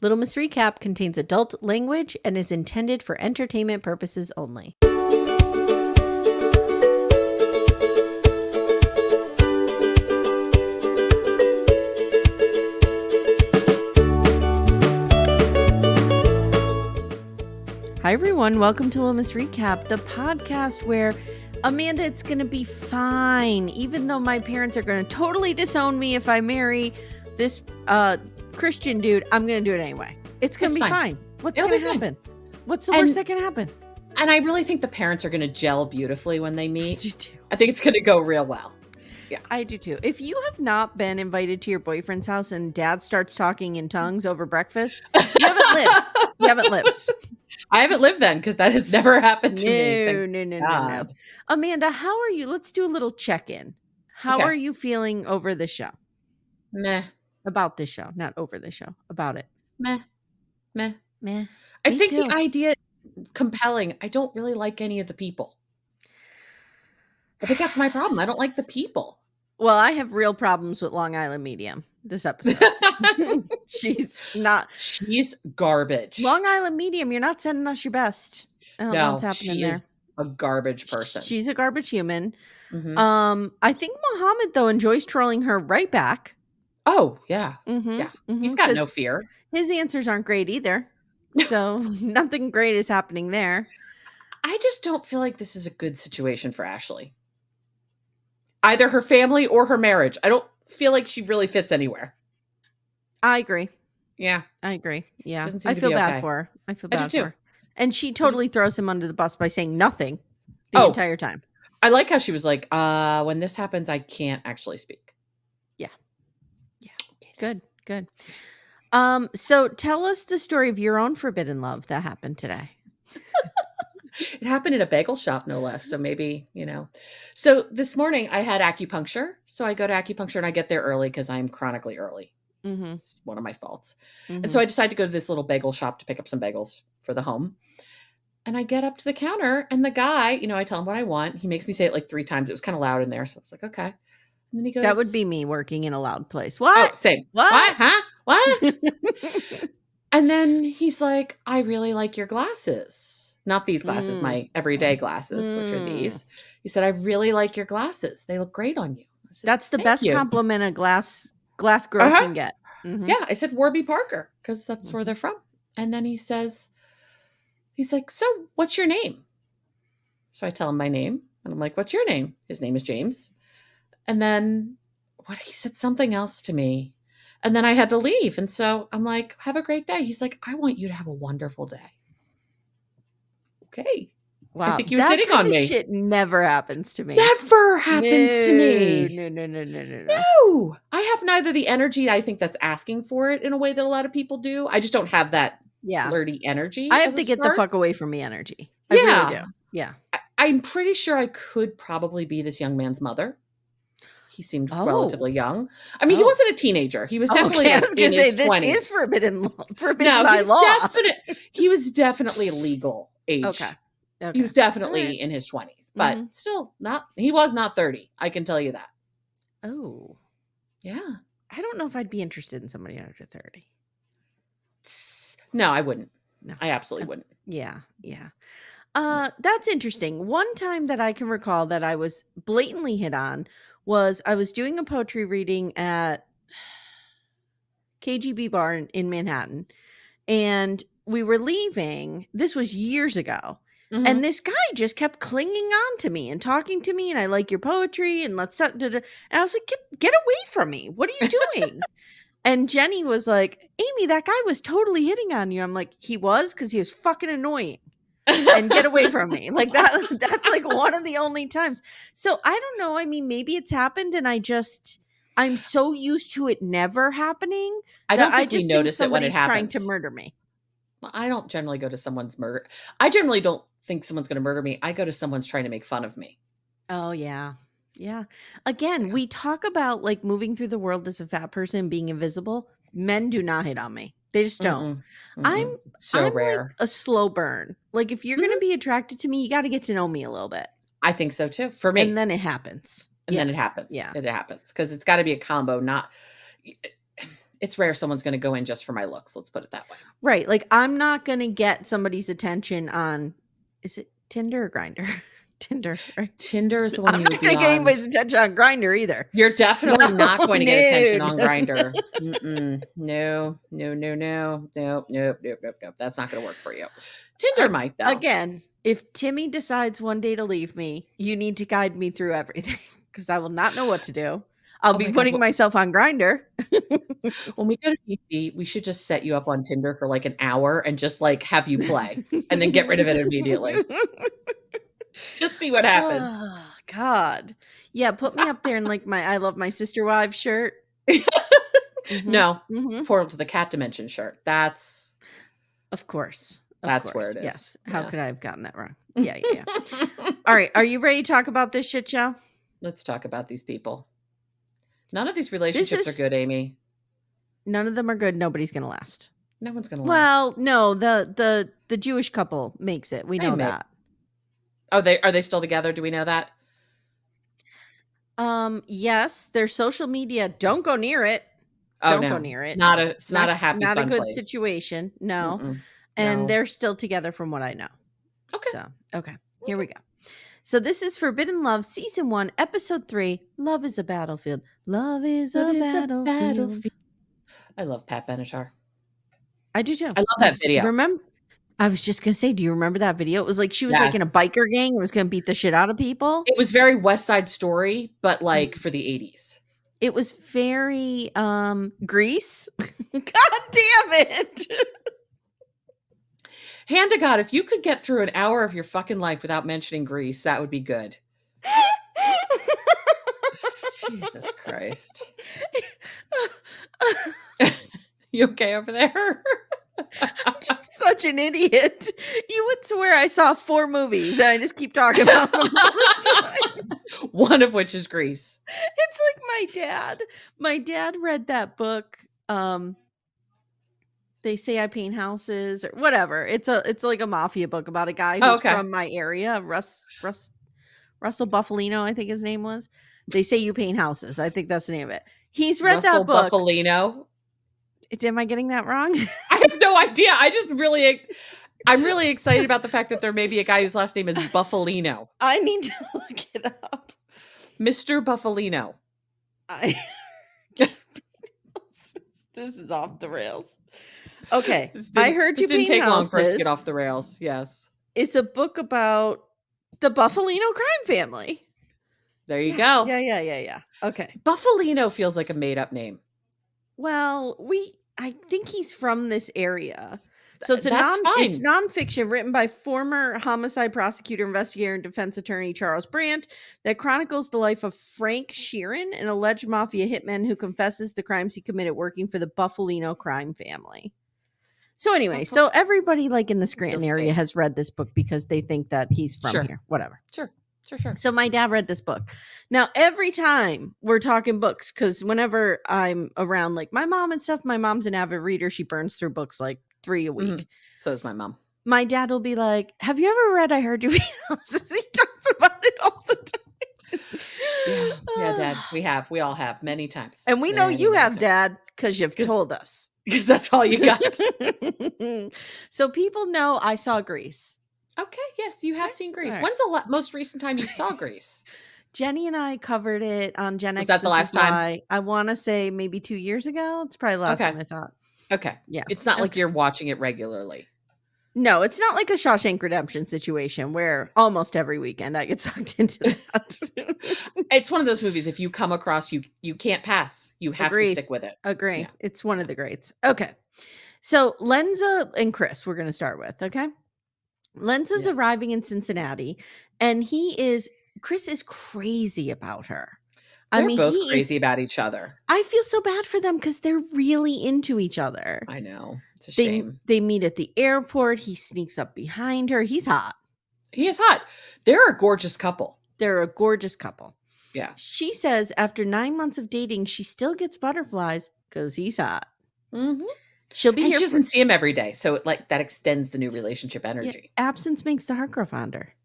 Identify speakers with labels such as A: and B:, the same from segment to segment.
A: Little Miss Recap contains adult language and is intended for entertainment purposes only. Hi, everyone. Welcome to Little Miss Recap, the podcast where, Amanda, it's going to be fine. Even though my parents are going to totally disown me if I marry this Christian dude, I'm going to do it anyway. It's going to be fine. What's going to happen? What's the worst that can happen?
B: And I really think the parents are going to gel beautifully when they meet.
A: I do too.
B: I think it's going to go real well. Yeah,
A: I do too. If you have not been invited to your boyfriend's house and dad starts talking in tongues over breakfast, you haven't lived. You haven't lived.
B: I haven't lived then because that has never happened to me.
A: No. Amanda, how are you? Let's do a little check-in. How are you feeling over the show?
B: Meh.
A: About this show, not over the show. About it.
B: Meh.
A: I
B: think the idea is compelling. I don't really like any of the people. I think that's my problem. I don't like the people.
A: Well, I have real problems with Long Island Medium this episode. She's
B: garbage.
A: Long Island Medium, you're not sending us your best. I don't know what's happening there.
B: Is a garbage person.
A: She's a garbage human.
B: Mm-hmm.
A: I think Mohammed, though, enjoys trolling her right back.
B: Oh, yeah. Yeah. He's got no fear.
A: His answers aren't great either. So nothing great is happening there.
B: I just don't feel like this is a good situation for Ashley. Either her family or her marriage. I don't feel like she really fits anywhere.
A: I agree.
B: Yeah.
A: I agree. Yeah.
B: I
A: feel bad for her. I feel bad for her. And she totally throws him under the bus by saying nothing the entire time.
B: I like how she was like, when this happens, I can't actually speak.
A: Yeah. Good. So tell us the story of your own forbidden love that happened today.
B: It happened in a bagel shop, no less. So maybe, So this morning I had acupuncture. So I go to acupuncture and I get there early because I'm chronically early. Mm-hmm. It's one of my faults. Mm-hmm. And so I decided to go to this little bagel shop to pick up some bagels for the home. And I get up to the counter and the guy, I tell him what I want. He makes me say it like 3 times. It was kind of loud in there. So I was like, okay. And then he goes,
A: that would be me working in a loud place. What?
B: Oh, same. What? Huh? What? And then he's like, I really like your glasses. Not these glasses, my everyday glasses, which are these. He said, I really like your glasses. They look great on you. I said,
A: that's the best compliment a glass girl can get. Mm-hmm.
B: Yeah. I said, Warby Parker, because that's where they're from. And then he's like, so what's your name? So I tell him my name and I'm like, what's your name? His name is James. And then he said something else to me. And then I had to leave. And so I'm like, have a great day. He's like, I want you to have a wonderful day. Okay.
A: Wow.
B: I think he was hitting on me.
A: Shit never happens to me.
B: Never happens to me.
A: No.
B: No. I have neither the energy I think that's asking for it in a way that a lot of people do. I just don't have that flirty energy.
A: I have to get the fuck away from me energy. I really do. Yeah.
B: I'm pretty sure I could probably be this young man's mother. He seemed relatively young. I mean, he wasn't a teenager. He was definitely in his 20s.
A: This is forbidden by law.
B: He was definitely legal age. Okay. He was definitely in his 20s, but still he was not 30. I can tell you that.
A: Oh.
B: Yeah.
A: I don't know if I'd be interested in somebody under 30.
B: No, I wouldn't. No. I absolutely wouldn't.
A: Yeah. That's interesting. One time that I can recall that I was blatantly hit on was I was doing a poetry reading at KGB Bar in Manhattan, and we were leaving. This was years ago. Mm-hmm. And this guy just kept clinging on to me and talking to me, and I like your poetry, and let's talk. And I was like, get away from me. What are you doing? And Jenny was like, Amy, that guy was totally hitting on you. I'm like, he was, because he was fucking annoying. And get away from me. Like that's like one of the only times. So I don't know. I mean, maybe it's happened and I'm so used to it never happening.
B: I don't think we notice it when it happens.
A: Trying to murder me.
B: Well, I don't generally go to someone's murder. I generally don't think someone's going to murder me. I go to someone's trying to make fun of me.
A: Oh yeah. Yeah. Again, we talk about like moving through the world as a fat person and being invisible. Men do not hit on me. They just don't. I'm rare. Like a slow burn. Like if you're going to be attracted to me, you got to get to know me a little bit.
B: I think so too. For me.
A: And then it happens.
B: Then it happens. Yeah. It happens. Because it's got to be a combo. it's rare someone's going to go in just for my looks. Let's put it that way.
A: Right. Like, I'm not going to get somebody's attention on, is it Tinder or Grindr? Tinder, right?
B: Tinder is the one
A: I'm
B: you
A: not
B: would be
A: going to get
B: on.
A: anybody's attention on Grindr either.
B: You're definitely not going to get attention
A: no.
B: on Grindr. No. Nope. That's not going to work for you. Tinder might, though.
A: Again, if Timmy decides one day to leave me, you need to guide me through everything because I will not know what to do. I'll be putting myself on Grindr.
B: When we go to DC, we should just set you up on Tinder for like an hour and just like have you play and then get rid of it immediately. Just see what happens.
A: Oh, God. Yeah, put me up there in like my I Love My Sister Wives shirt.
B: No, Portal to the Cat Dimension shirt. That's
A: of course.
B: That's where it is.
A: Yes. How could I have gotten that wrong? Yeah. All right. Are you ready to talk about this shit show?
B: Let's talk about these people. None of these relationships are good, Amy.
A: None of them are good. Nobody's going to last.
B: No one's going to last.
A: Well, no, the Jewish couple makes it. We know that.
B: Oh, are they still together? Do we know that?
A: Yes, their social media, don't go near it.
B: Oh,
A: don't go near it.
B: It's not a happy,
A: not
B: fun
A: a good
B: place.
A: situation. No. And they're still together from what I know.
B: Okay.
A: So, okay. Here we go. So this is Forbidden Love, Season 1, Episode 3, Love is a Battlefield. Love is a battlefield.
B: I love Pat Benatar.
A: I do too.
B: I love that video.
A: Remember? I was just going to say, do you remember that video? It was like she was like in a biker gang and was going to beat the shit out of people.
B: It was very West Side Story, but like for the 80s.
A: It was very Grease. God damn it.
B: Hand to God, if you could get through an hour of your fucking life without mentioning Grease, that would be good. Jesus Christ. You okay over there?
A: I'm just such an idiot. You would swear I saw 4 movies and I just keep talking about them all the time.
B: One of which is Grease.
A: It's like my dad. My dad read that book. They Say I Paint Houses or whatever. It's like a mafia book about a guy who's from my area, Russell Buffalino, I think his name was. They Say You Paint Houses. I think that's the name of it. He's read that book.
B: Buffalino.
A: Am I getting that wrong?
B: I have no idea. I'm really excited about the fact that there may be a guy whose last name is Buffalino.
A: I need to look it up.
B: Mr. Buffalino.
A: This is off the rails. Okay. I heard you
B: didn't take
A: houses.
B: long for us to get off the rails. Yes.
A: It's a book about the Buffalino crime family.
B: There you go.
A: Yeah. Okay.
B: Buffalino feels like a made up name.
A: Well, I think he's from this area. So it's
B: it's
A: nonfiction written by former homicide prosecutor, investigator, and defense attorney Charles Brandt that chronicles the life of Frank Sheeran, an alleged mafia hitman who confesses the crimes he committed working for the Buffalino crime family. So anyway, so everybody like in the Scranton area has read this book because they think that he's from here. Whatever.
B: Sure.
A: So my dad read this book. Now, every time we're talking books, because whenever I'm around like my mom and stuff, my mom's an avid reader. She burns through books like 3 a week. Mm-hmm.
B: So is my mom.
A: My dad will be like, have you ever read I Heard You Read Houses? He talks about it all the time.
B: Yeah, Dad. We all have many times.
A: And we know you have, Dad, because you've told us.
B: Because that's all you got.
A: So people know I saw Grease.
B: Okay, yes, you have seen Grease. Right. When's the most recent time you saw Grease?
A: Jenny and I covered it on Gen X.
B: Was that the last time?
A: I want to say maybe 2 years ago. It's probably the last time I saw it.
B: Okay.
A: Yeah.
B: It's not like you're watching it regularly.
A: No, it's not like a Shawshank Redemption situation where almost every weekend I get sucked into that.
B: It's one of those movies, if you come across, you can't pass. You have to stick with it.
A: Agree. Yeah. It's one of the greats. Okay. So Lensa and Kris, we're going to start with, okay? Lensa's arriving in Cincinnati, and Kris is crazy about her.
B: They're both crazy about each other.
A: I feel so bad for them because they're really into each other.
B: I know. It's a shame.
A: They meet at the airport. He sneaks up behind her. He's hot.
B: He is hot. They're a gorgeous couple.
A: Yeah. She says after 9 months of dating, she still gets butterflies because he's hot.
B: Mm-hmm.
A: She'll be here.
B: She doesn't see him every day, so that extends the new relationship energy.
A: Yeah, absence makes the heart grow fonder.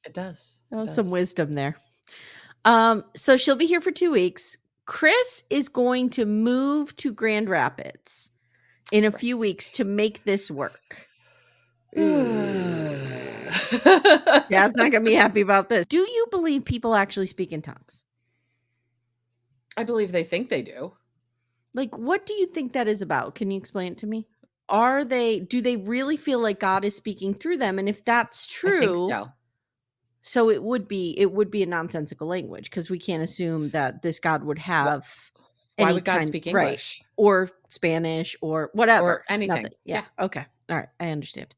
B: It does.
A: That was some wisdom there. So she'll be here for 2 weeks. Kris is going to move to Grand Rapids in a few weeks to make this work. Dad's not going to be happy about this. Do you believe people actually speak in tongues?
B: I believe they think they do.
A: Like, what do you think that is about? Can you explain it to me? Do they really feel like God is speaking through them? And if that's true,
B: I think so.
A: So it would be a nonsensical language, because we can't assume that this God would have
B: why would God speak English?
A: Right, or Spanish or whatever.
B: Or anything.
A: Nothing. Yeah. Okay. All right. I understand.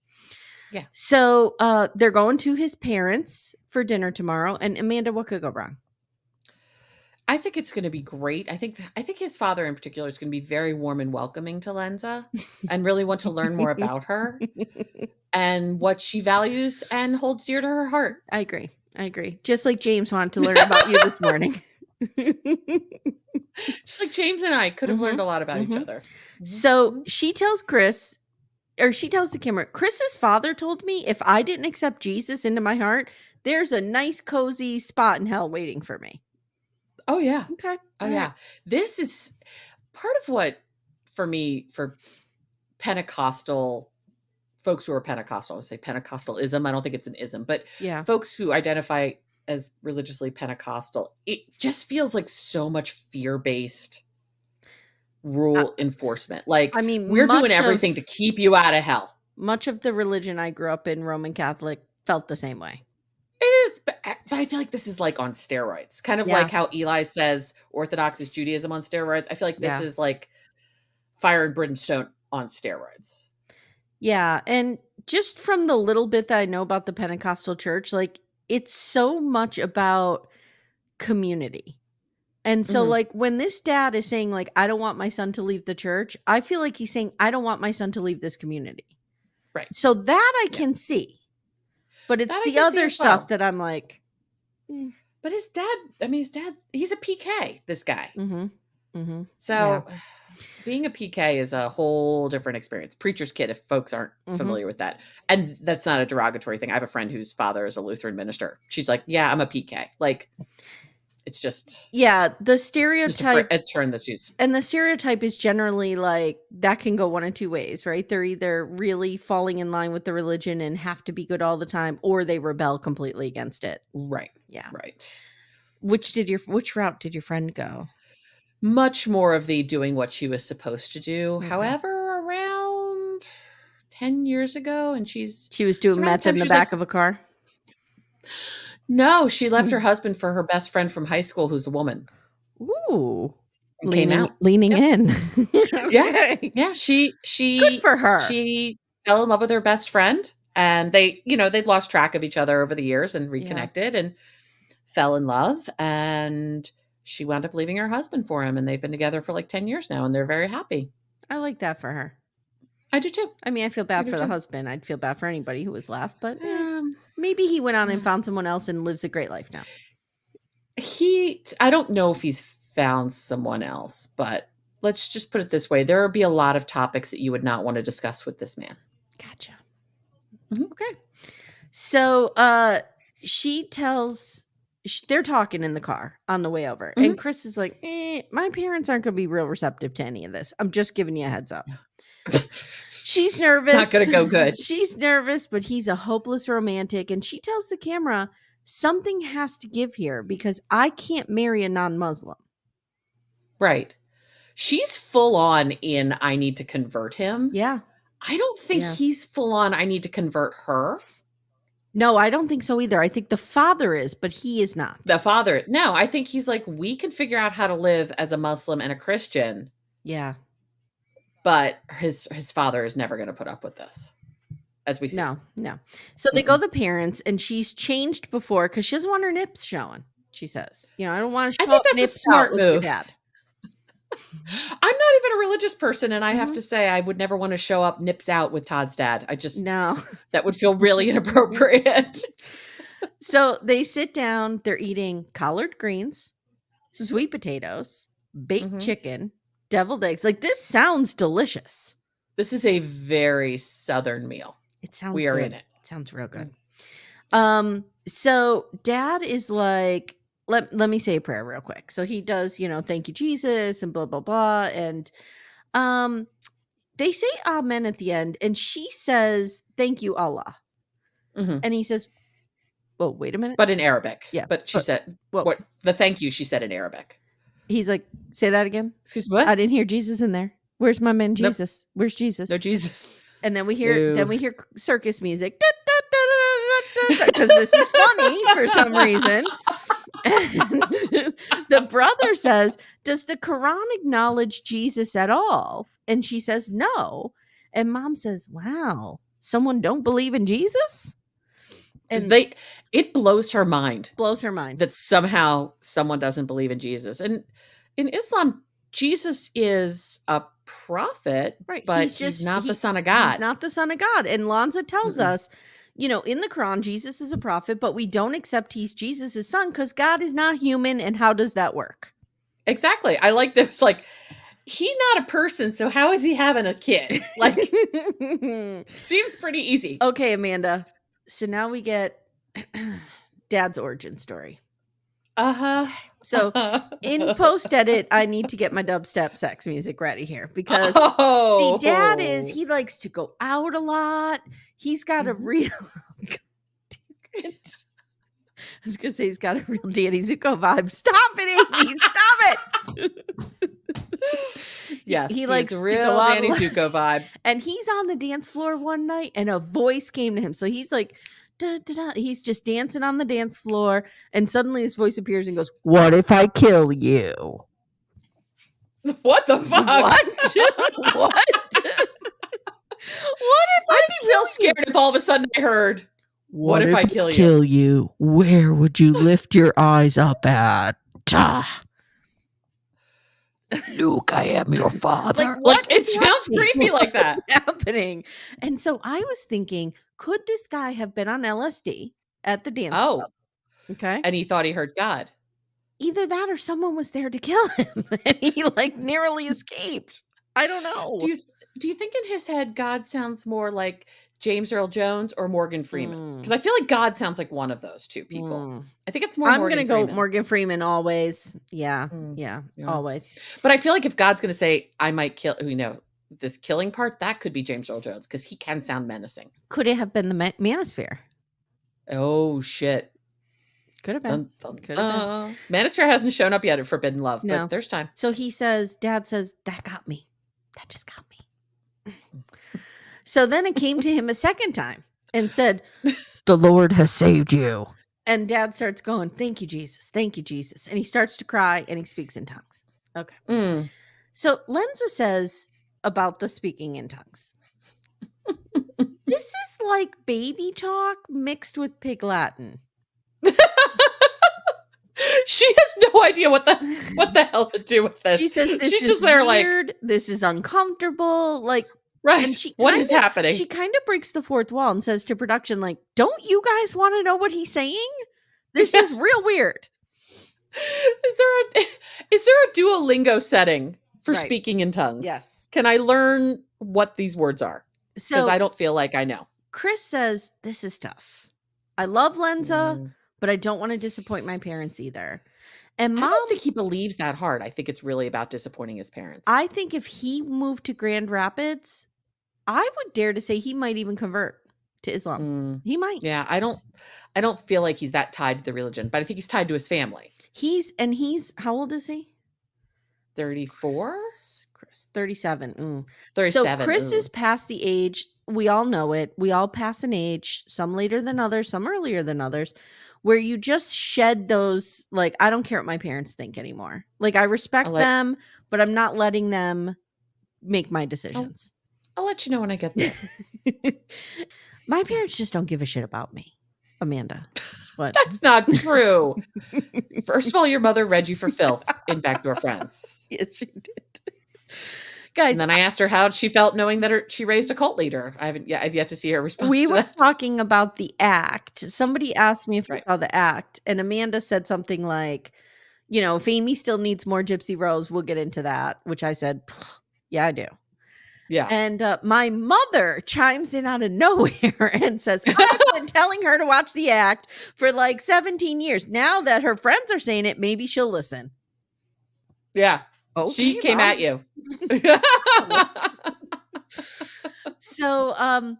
B: Yeah.
A: So they're going to his parents for dinner tomorrow. And Amanda, what could go wrong?
B: I think it's going to be great. I think his father in particular is going to be very warm and welcoming to Lensa and really want to learn more about her and what she values and holds dear to her heart.
A: I agree. Just like James wanted to learn about you this morning.
B: Just like James and I could have learned a lot about each other.
A: So she tells Kris, or she tells the camera, Chris's father told me if I didn't accept Jesus into my heart, there's a nice cozy spot in hell waiting for me.
B: Oh, yeah.
A: Okay.
B: Oh, yeah. This is part of what, for me, for Pentecostal folks who are Pentecostal, I would say Pentecostalism. I don't think it's an ism, but folks who identify as religiously Pentecostal, it just feels like so much fear-based rule enforcement. Like, I mean, we're doing everything to keep you out of hell.
A: Much of the religion I grew up in, Roman Catholic, felt the same way.
B: It is, but I feel like this is like on steroids, kind of like how Eli says Orthodox is Judaism on steroids. I feel like this is like fire and brimstone on steroids.
A: Yeah. And just from the little bit that I know about the Pentecostal church, like, it's so much about community. And so like when this dad is saying like, I don't want my son to leave the church, I feel like he's saying, I don't want my son to leave this community.
B: Right.
A: So that I can see. But it's the other stuff that I'm like.
B: But his dad, he's a PK, this guy. So being a PK is a whole different experience. Preacher's kid, if folks aren't familiar with that. And that's not a derogatory thing. I have a friend whose father is a Lutheran minister. She's like, yeah, I'm a PK. Like, it's just.
A: Yeah, the stereotype.
B: A term that's used.
A: And the stereotype is generally like, that can go one of two ways, right? They're either really falling in line with the religion and have to be good all the time, or they rebel completely against it.
B: Right.
A: Yeah.
B: Right.
A: Which route did your friend go?
B: Much more of the doing what she was supposed to do. However, around 10 years ago, and she was doing
A: meth in the back of a car.
B: No, she left her husband for her best friend from high school, who's a woman.
A: Ooh,
B: leaning
A: in.
B: Okay. Yeah. She
A: good for her.
B: She fell in love with her best friend, and they lost track of each other over the years and reconnected and fell in love, and she wound up leaving her husband for him, and they've been together for like 10 years now, and they're very happy.
A: I like that for her.
B: I do too.
A: I mean, I feel bad for the husband. I'd feel bad for anybody who was left, but maybe he went on and found someone else and lives a great life now.
B: I don't know if he's found someone else, but let's just put it this way. There would be a lot of topics that you would not want to discuss with this man.
A: Gotcha. Okay. So they're talking in the car on the way over. And Kris is like, my parents aren't going to be real receptive to any of this. I'm just giving you a heads up. She's nervous.
B: It's not going to go good.
A: She's nervous, but he's a hopeless romantic. And she tells the camera, something has to give here because I can't marry a non-Muslim.
B: Right. She's full on in, I need to convert him.
A: Yeah.
B: I don't think he's full on, I need to convert her.
A: No, I don't think so either. I think the father is, but he is not.
B: The father. No, I think he's like, we can figure out how to live as a Muslim and a Christian.
A: Yeah.
B: But his father is never going to put up with this, as we see.
A: No. So they go to the parents, and she's changed before because she doesn't want her nips showing. She says, I don't want to show
B: I think that's a smart move.
A: Dad.
B: I'm not even a religious person, and I have to say I would never want to show up nips out with Todd's dad. That would feel really inappropriate.
A: So they sit down, they're eating collard greens, sweet potatoes, baked chicken, deviled eggs. Like, this sounds delicious.
B: This is a very Southern meal.
A: It sounds
B: We are
A: good.
B: in it.
A: It sounds real good. So dad is like, let me say a prayer real quick. So he does, thank you, Jesus, and blah, blah, blah. And they say amen at the end, and she says, thank you, Allah.
B: Mm-hmm.
A: And he says, oh, wait a minute.
B: But in Arabic.
A: Yeah.
B: But she said, what the thank you, she said in Arabic.
A: He's like, say that again.
B: Excuse me, what?
A: I didn't hear Jesus in there. Where's my man Jesus? Nope. Where's Jesus?
B: No Jesus.
A: And then we hear circus music. Because this is funny for some reason. And the brother says, does the Quran acknowledge Jesus at all? And she says, no. And mom says, wow, someone don't believe in Jesus? And
B: it blows her mind.
A: Blows her mind.
B: That somehow someone doesn't believe in Jesus. And in Islam, Jesus is a prophet, right? But he's not the son of God.
A: He's not the son of God. And Lensa tells us, in the Quran, Jesus is a prophet, but we don't accept he's Jesus' son because God is not human. And how does that work?
B: Exactly. I like this. Like, he's not a person, so how is he having a kid? Like, seems pretty easy.
A: Okay, Amanda. So now we get Dad's origin story.
B: Uh-huh.
A: So in post edit, I need to get my dubstep sex music ready here because see, Dad he likes to go out a lot. He's got a real I was gonna say he's got a real Danny Zuko vibe. Stop it, Amy. Stop it.
B: Yes,
A: he likes
B: a real
A: to go out
B: Danny Zuko vibe.
A: And he's on the dance floor one night and a voice came to him. So he's like, da, da, da. He's just dancing on the dance floor. And suddenly his voice appears and goes, what if I kill you?
B: What the fuck?
A: What? What? What if
B: I'd be real scared if all of a sudden I heard, what if I kill
A: you? Where would you lift your eyes up at? Luke, I am your father.
B: Like it sounds creepy like that.
A: Happening. And so I was thinking, could this guy have been on LSD at the dance club? Okay.
B: And he thought he heard God.
A: Either that or someone was there to kill him and he narrowly escaped. I don't know.
B: Do you think in his head God sounds more like James Earl Jones or Morgan Freeman? Because I feel like God sounds like one of those two people. I think it's more
A: I'm going to go Morgan Freeman always. Yeah, always.
B: But I feel like if God's going to say, I might kill, this killing part, that could be James Earl Jones because he can sound menacing.
A: Could it have been the Manosphere?
B: Oh, shit.
A: Could have been.
B: Manosphere hasn't shown up yet at Forbidden Love, but there's time.
A: So Dad says, that got me. That just got me. So then it came to him a second time and said, the Lord has saved you. And Dad starts going, thank you, Jesus. Thank you, Jesus. And he starts to cry and he speaks in tongues. Okay. So Lensa says about the speaking in tongues. This is like baby talk mixed with Pig Latin.
B: She has no idea what the hell to do with this.
A: She says this
B: She's
A: is
B: just there
A: weird. This is uncomfortable.
B: Right.
A: And
B: what is happening?
A: She kind of breaks the fourth wall and says to production, don't you guys want to know what he's saying? This is real weird.
B: Is there a Duolingo setting for speaking in tongues?
A: Yes.
B: Can I learn what these words are? Because I don't feel like I know.
A: Kris says, this is tough. I love Lensa, but I don't want to disappoint my parents either. And Mom,
B: I don't think he believes that hard. I think it's really about disappointing his parents.
A: I think if he moved to Grand Rapids, I would dare to say he might even convert to Islam. He might.
B: Yeah, I don't feel like he's that tied to the religion, but I think he's tied to his family.
A: He's how old is he?
B: 34?
A: Kris, 37.
B: 37.
A: So Kris is past the age, we all know it. We all pass an age, some later than others, some earlier than others, where you just shed those, I don't care what my parents think anymore. I respect them, but I'm not letting them make my decisions.
B: I'll let you know when I get there.
A: My parents just don't give a shit about me, Amanda.
B: That's not true. First of all, your mother read you for filth in Backdoor Friends.
A: Yes, she did. Guys,
B: and then I asked her how she felt knowing that she raised a cult leader. I've yet to see her response.
A: We were talking about the act. Somebody asked me if I saw the act, and Amanda said something like, if Amy still needs more Gypsy Rose, we'll get into that, which I said, yeah, I do.
B: Yeah.
A: And my mother chimes in out of nowhere and says, I've been telling her to watch the act for like 17 years. Now that her friends are saying it, maybe she'll listen.
B: Yeah.
A: Okay,
B: She came
A: Mom.
B: at you.
A: So, all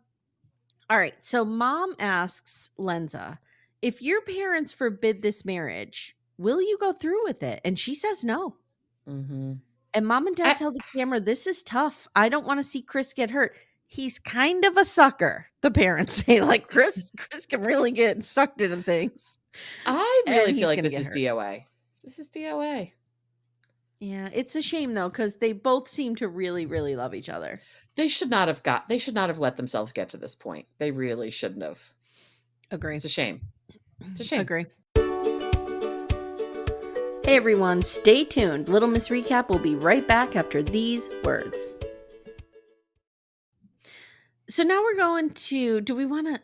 A: right. So Mom asks Lensa, if your parents forbid this marriage, will you go through with it? And she says no.
B: Mm-hmm.
A: And Mom and Dad tell the camera, this is tough. I don't want to see Kris get hurt. He's kind of a sucker, the parents say. Like, Kris can really get sucked into things.
B: I really
A: And
B: feel
A: he's
B: like
A: gonna
B: this
A: get
B: is
A: hurt.
B: DOA. This is DOA.
A: Yeah, it's a shame though, because they both seem to really, really love each other.
B: They should not have let themselves get to this point. They really shouldn't have.
A: Agree.
B: It's a shame. It's a shame.
A: Agree. Hey everyone, stay tuned. Little Miss Recap will be right back after these words. So now we're going to,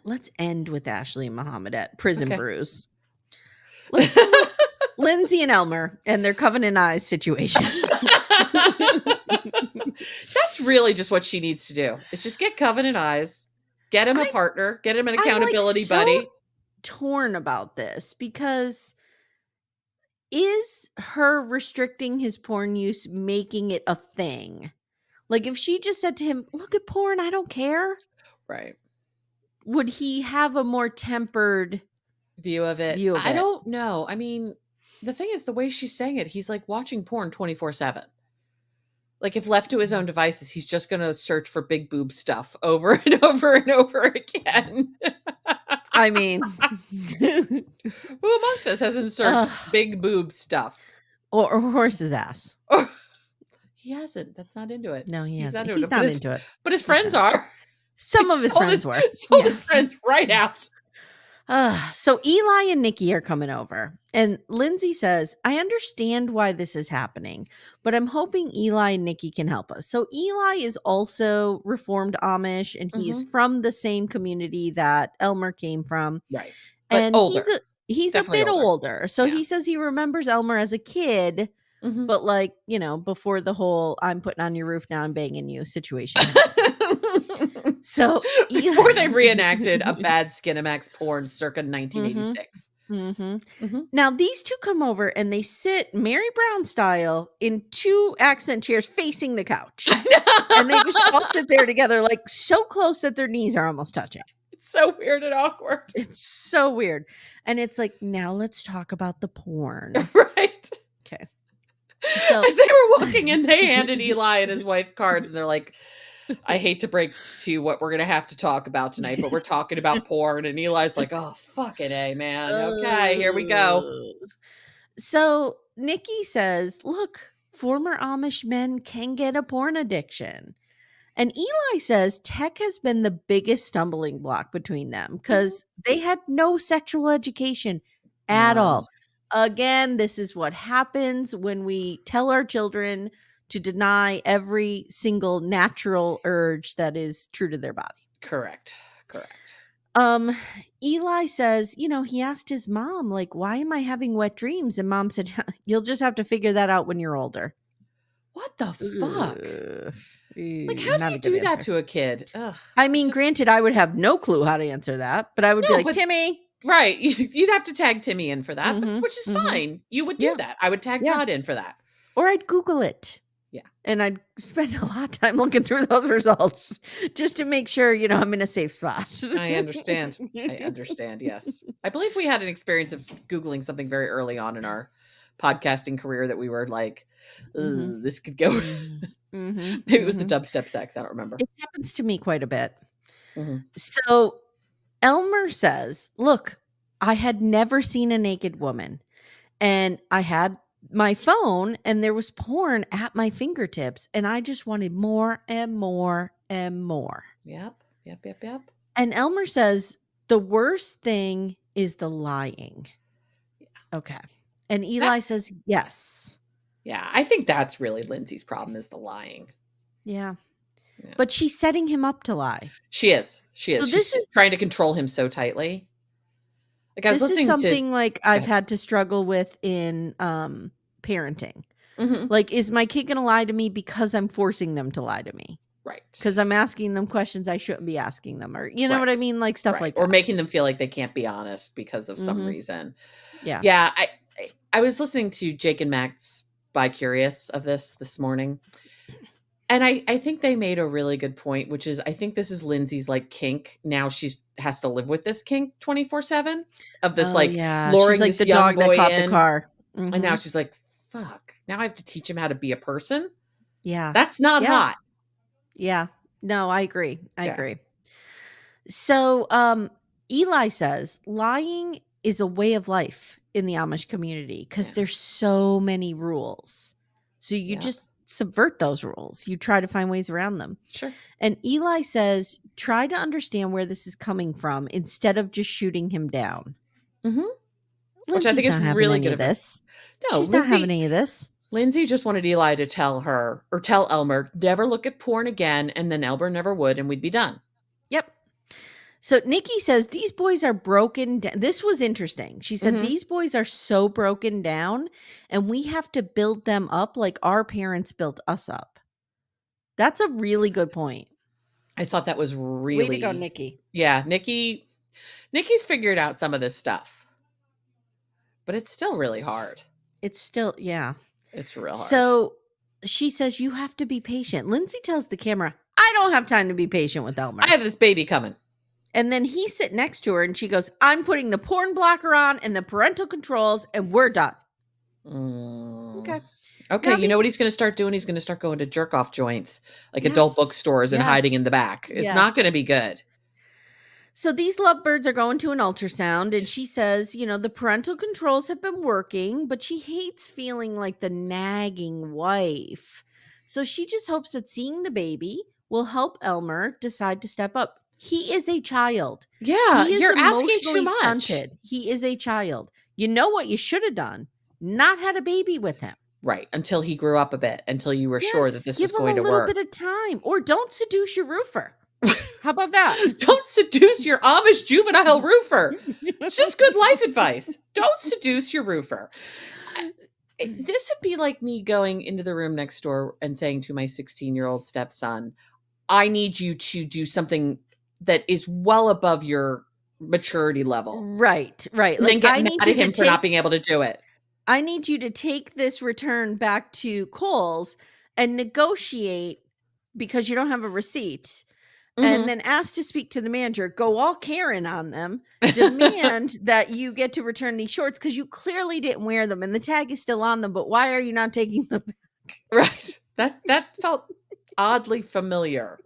A: let's end with Ashley and Mohammed at Prison Brews. Let's go with Lindsey and Elmer and their covenant eyes situation.
B: That's really just what she needs to do. It's just get covenant eyes, get him a partner, get him an accountability buddy.
A: Torn about this because is her restricting his porn use making it a thing? Like if she just said to him, look at porn, I don't care.
B: Right.
A: Would he have a more tempered
B: view of it? I don't know. I mean, the thing is the way she's saying it, he's like watching porn 24/7. Like if left to his own devices, he's just going to search for big boob stuff over and over and over again.
A: I mean,
B: who amongst us hasn't searched big boob stuff?
A: Or horse's ass.
B: He hasn't. That's not into it.
A: No, he hasn't. He's not into it.
B: But his friends are.
A: Some of his friends were.
B: Sold his friends right out.
A: So Eli and Nikki are coming over. And Lindsey says, I understand why this is happening, but I'm hoping Eli and Nikki can help us. So Eli is also Reformed Amish, and he is from the same community that Elmer came from.
B: Right.
A: But and
B: older.
A: He's a bit older. So he says he remembers Elmer as a kid, but like, you know, before the whole I'm putting on your roof now, I'm banging you situation. So
B: before they reenacted a bad Skinamax porn circa 1986.
A: Now these two come over and they sit Mary Brown style in two accent chairs facing the couch. And they just all sit there together, like so close that their knees are almost touching.
B: It's so weird and awkward.
A: It's so weird. And it's like, now let's talk about the porn.
B: Right.
A: Okay.
B: So as they were walking in, they handed Eli and his wife cards and they're like, I hate to break to you what we're going to have to talk about tonight, but we're talking about porn. And Eli's like, oh, fucking A, man. Okay, here we go.
A: So Nikki says, look, former Amish men can get a porn addiction. And Eli says tech has been the biggest stumbling block between them because they had no sexual education at all. Again, this is what happens when we tell our children to deny every single natural urge that is true to their body.
B: Correct.
A: Eli says, you know, he asked his mom, like, why am I having wet dreams? And Mom said, you'll just have to figure that out when you're older.
B: What the fuck? Like, how do you do that to a kid? Ugh,
A: I mean, granted, I would have no clue how to answer that, but I would be like, Timmy.
B: Right. You'd have to tag Timmy in for that, which is fine. You would do that. I would tag Todd in for that.
A: Or I'd Google it.
B: Yeah.
A: And I'd spend a lot of time looking through those results just to make sure, you know, I'm in a safe spot.
B: I understand. Yes. I believe we had an experience of Googling something very early on in our podcasting career that we were like, this could go. Maybe it was the dubstep sex. I don't remember.
A: It happens to me quite a bit. So Elmer says, look, I had never seen a naked woman and I had my phone and there was porn at my fingertips and I just wanted more and more and more.
B: Yep.
A: And Elmer says the worst thing is the lying. Okay. And Eli says yes.
B: Yeah, I think that's really Lindsey's problem is the lying.
A: Yeah. But she's setting him up to lie.
B: She is. So this is trying to control him so tightly. Like I was listening to
A: something like I've had to struggle with in parenting. Like, is my kid going to lie to me because I'm forcing them to lie to me?
B: Right.
A: Because I'm asking them questions I shouldn't be asking them, or you know what I mean? Like stuff like that.
B: Or making them feel like they can't be honest because of some reason.
A: Yeah.
B: Yeah. I was listening to Jake and Max Bi-Curious of this morning. And I think they made a really good point, which is I think this is Lindsey's like kink. Now she has to live with this kink 24/7 of this luring
A: she's like
B: this
A: the
B: young
A: dog
B: boy
A: that caught
B: in.
A: the car.
B: And now she's like, fuck. Now I have to teach him how to be a person.
A: Yeah.
B: That's not hot.
A: Yeah. No, I agree. I agree. So Eli says lying is a way of life in the Amish community because there's so many rules. So you just subvert those rules. You try to find ways around them.
B: Sure.
A: And Eli says, try to understand where this is coming from instead of just shooting him down.
B: Which I think is really good.
A: This.
B: No,
A: she's not having any of this.
B: Lindsey just wanted Eli to tell her or tell Elmer, never look at porn again. And then Elmer never would, and we'd be done.
A: Yep. So Nikki says these boys are broken down. This was interesting. She said these boys are so broken down and we have to build them up like our parents built us up. That's a really good point.
B: I thought that was really...
A: Way to go, Nikki.
B: Yeah, Nikki's figured out some of this stuff. But it's still really hard.
A: It's still,
B: It's real hard.
A: So she says you have to be patient. Lindsey tells the camera, I don't have time to be patient with Elmer.
B: I have this baby coming.
A: And then he sit next to her and she goes, I'm putting the porn blocker on and the parental controls and we're done. Okay.
B: Now you know what he's going to start doing? He's going to start going to jerk off joints, like adult bookstores and hiding in the back. It's not going to be good.
A: So these lovebirds are going to an ultrasound and she says, you know, the parental controls have been working, but she hates feeling like the nagging wife. So she just hopes that seeing the baby will help Elmer decide to step up. He is a child.
B: Yeah,
A: he is
B: you're asking too much.
A: Stunted. He is a child. You know what you should have done? Not had a baby with him.
B: Right, until he grew up a bit, until you were sure that this was going to work.
A: Give him a little bit of time. Or don't seduce your roofer. How about that?
B: Don't seduce your Amish juvenile roofer. It's just good life advice. Don't seduce your roofer. This would be like me going into the room next door and saying to my 16-year-old stepson, I need you to do something that is well above your maturity level.
A: Right.
B: And like, then get mad at him for not being able to do it.
A: I need you to take this return back to Kohl's and negotiate because you don't have a receipt. And then ask to speak to the manager, go all Karen on them, demand that you get to return these shorts because you clearly didn't wear them and the tag is still on them, but why are you not taking them back?
B: Right. That felt oddly familiar,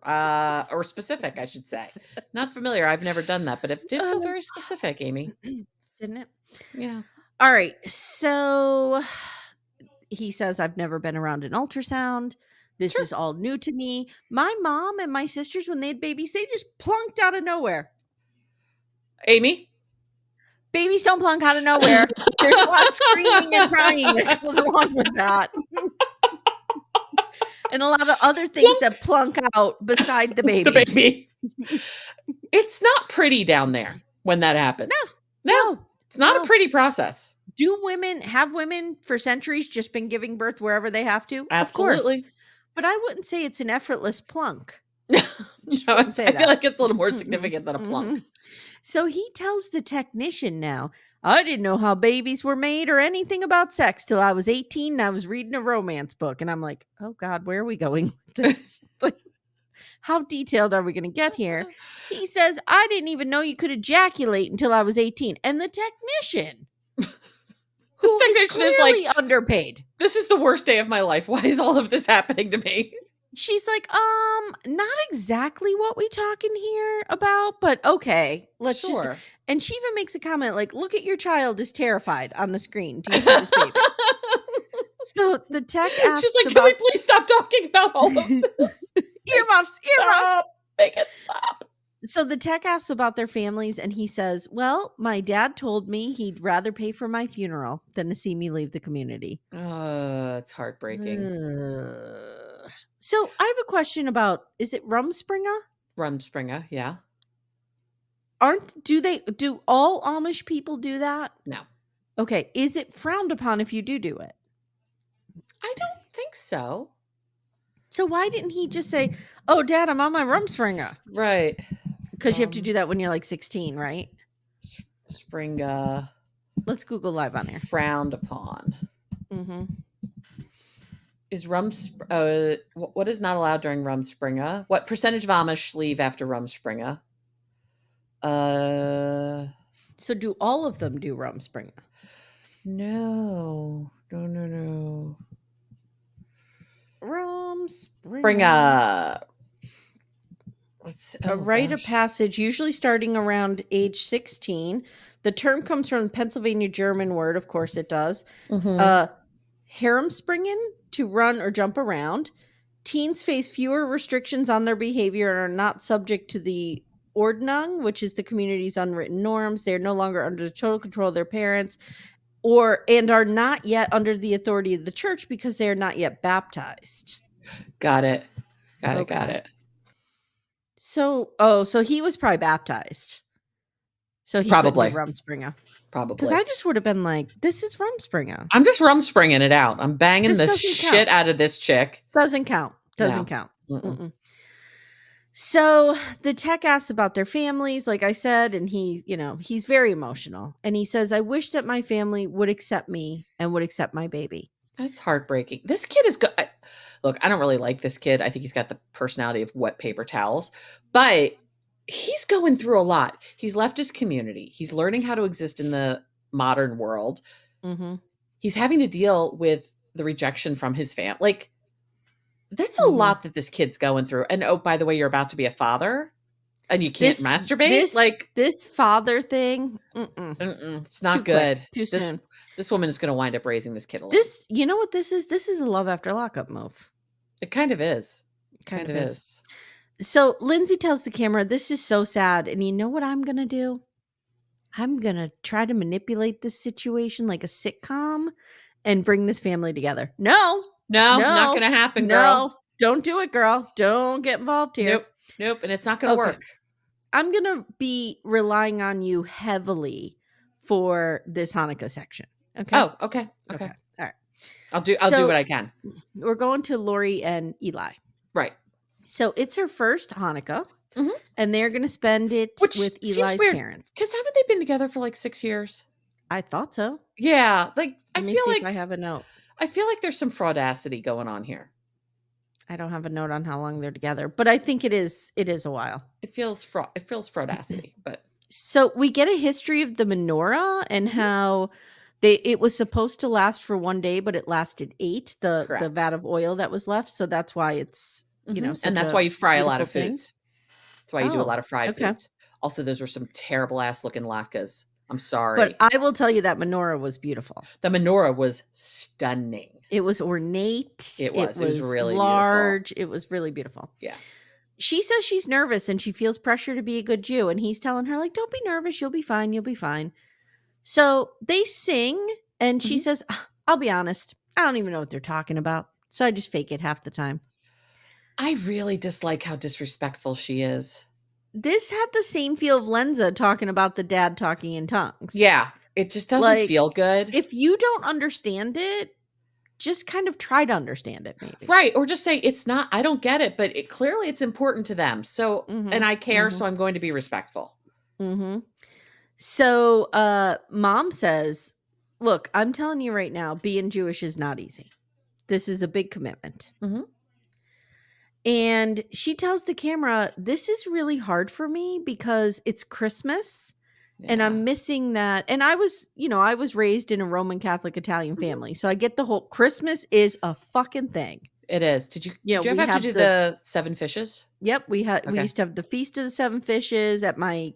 B: or specific, I should say. Not familiar. I've never done that, but it did feel very specific, Amy.
A: Didn't it?
B: Yeah.
A: All right. So he says, I've never been around an ultrasound. This is all new to me. My mom and my sisters, when they had babies, they just plunked out of nowhere.
B: Amy?
A: Babies don't plunk out of nowhere. There's a lot of screaming and crying that goes along with that. And a lot of other things that plunk out beside the baby.
B: The baby. It's not pretty down there when that happens. No. It's not a pretty process.
A: Have women for centuries just been giving birth wherever they have to?
B: Absolutely.
A: Of course. But I wouldn't say it's an effortless plunk.
B: I feel like it's a little more significant than a plunk.
A: So he tells the technician now, I didn't know how babies were made or anything about sex till I was 18 and I was reading a romance book. And I'm like, oh God, where are we going with this? Like, how detailed are we going to get here? He says, I didn't even know you could ejaculate until I was 18. And the technician, who is clearly underpaid.
B: This is the worst day of my life. Why is all of this happening to me?
A: She's like, not exactly what we talking here about, but okay, let's just. And she even makes a comment like, look at your child is terrified on the screen. Do you see this baby? So the tech asks,
B: she's like, can we please stop talking about all of this?
A: Earmuffs.
B: Make it stop.
A: So the tech asks about their families and he says, well, my dad told me he'd rather pay for my funeral than to see me leave the community.
B: It's heartbreaking.
A: So I have a question about, is it Rumspringa?
B: Rumspringa, yeah.
A: Do all Amish people do that?
B: No.
A: Okay. Is it frowned upon if you do it?
B: I don't think so.
A: So why didn't he just say, "Oh, Dad, I'm on my Rumspringa"?
B: Right.
A: Because you have to do that when you're like 16, right?
B: Springa.
A: Let's Google live on air.
B: Frowned upon.
A: Mm-hmm.
B: Is what is not allowed during Rumspringa? What percentage of Amish leave after Rumspringa?
A: So do all of them do Rumspringa?
B: No.
A: Rumspringa. A rite of passage, usually starting around age 16. The term comes from the Pennsylvania German word, of course it does. Herumspringen, to run or jump around. Teens face fewer restrictions on their behavior and are not subject to the Ordnung, which is the community's unwritten norms. They are no longer under the total control of their parents and are not yet under the authority of the church because they are not yet baptized.
B: Got it. Got it.
A: So he was probably baptized. So he
B: probably
A: couldn't do Rumspringa.
B: Probably.
A: Because I just would have been like, this is Rumspringa.
B: I'm just Rumspringing it out. I'm banging the shit out of this chick.
A: Doesn't count. Count. Mm-mm. So the tech asks about their families, like I said, and he's very emotional. And he says, I wish that my family would accept me and would accept my baby.
B: That's heartbreaking. This kid is good. Look, I don't really like this kid. I think he's got the personality of wet paper towels, but he's going through a lot. He's left his community. He's learning how to exist in the modern world.
A: Mm-hmm.
B: He's having to deal with the rejection from his family. Like, that's a lot that this kid's going through. And oh, by the way, you're about to be a father and you can't masturbate.
A: This father thing.
B: It's not good.
A: Too soon.
B: This woman is going to wind up raising this kid alone.
A: You know what this is? This is a love after lockup move.
B: It kind of is.
A: Kind of is. So Lindsey tells the camera, this is so sad. And you know what I'm going to do? I'm going to try to manipulate this situation like a sitcom and bring this family together. No,
B: not going to happen, girl.
A: No, don't do it, girl. Don't get involved here.
B: Nope. And it's not going to work.
A: I'm going to be relying on you heavily for this Hanukkah section. Okay.
B: Oh, okay. All right. I'll do what I can.
A: We're going to Laurie and Eli.
B: Right.
A: So it's her first Hanukkah, and they're going to spend it with Eli's parents.
B: Because haven't they been together for like 6 years?
A: I thought so.
B: Yeah. Like,
A: Let me see if I have a note.
B: I feel like there's some fraudacity going on here.
A: I don't have a note on how long they're together, but I think it is a while.
B: It feels fraudacity, but.
A: So we get a history of the menorah and how it was supposed to last for 1 day, but it lasted 8, the vat of oil that was left. So that's why it's, and
B: that's why you fry a lot of foods. That's why you do a lot of fried foods. Also, those were some terrible ass looking latkes. I'm sorry.
A: But I will tell you that menorah was beautiful.
B: The menorah was stunning.
A: It was ornate.
B: It was really
A: large.
B: beautiful.
A: It was really beautiful.
B: Yeah.
A: She says she's nervous and she feels pressure to be a good Jew. And he's telling her, like, don't be nervous. You'll be fine. You'll be fine. So they sing and she says, I'll be honest. I don't even know what they're talking about. So I just fake it half the time.
B: I really dislike how disrespectful she is.
A: This had the same feel of Lensa talking about the dad talking in tongues.
B: Yeah. It just doesn't feel good.
A: If you don't understand it, just kind of try to understand it, maybe.
B: Right. Or just say, it's not, I don't get it, but clearly it's important to them. So, and I care, so I'm going to be respectful.
A: So, Mom says, look, I'm telling you right now, being Jewish is not easy. This is a big commitment. And she tells the camera, this is really hard for me because it's Christmas and I'm missing that. And I was raised in a Roman Catholic Italian family. So I get the whole Christmas is a fucking thing.
B: It is. Did you ever have to do the 7 fishes?
A: Yep. We used to have the Feast of the 7 Fishes at my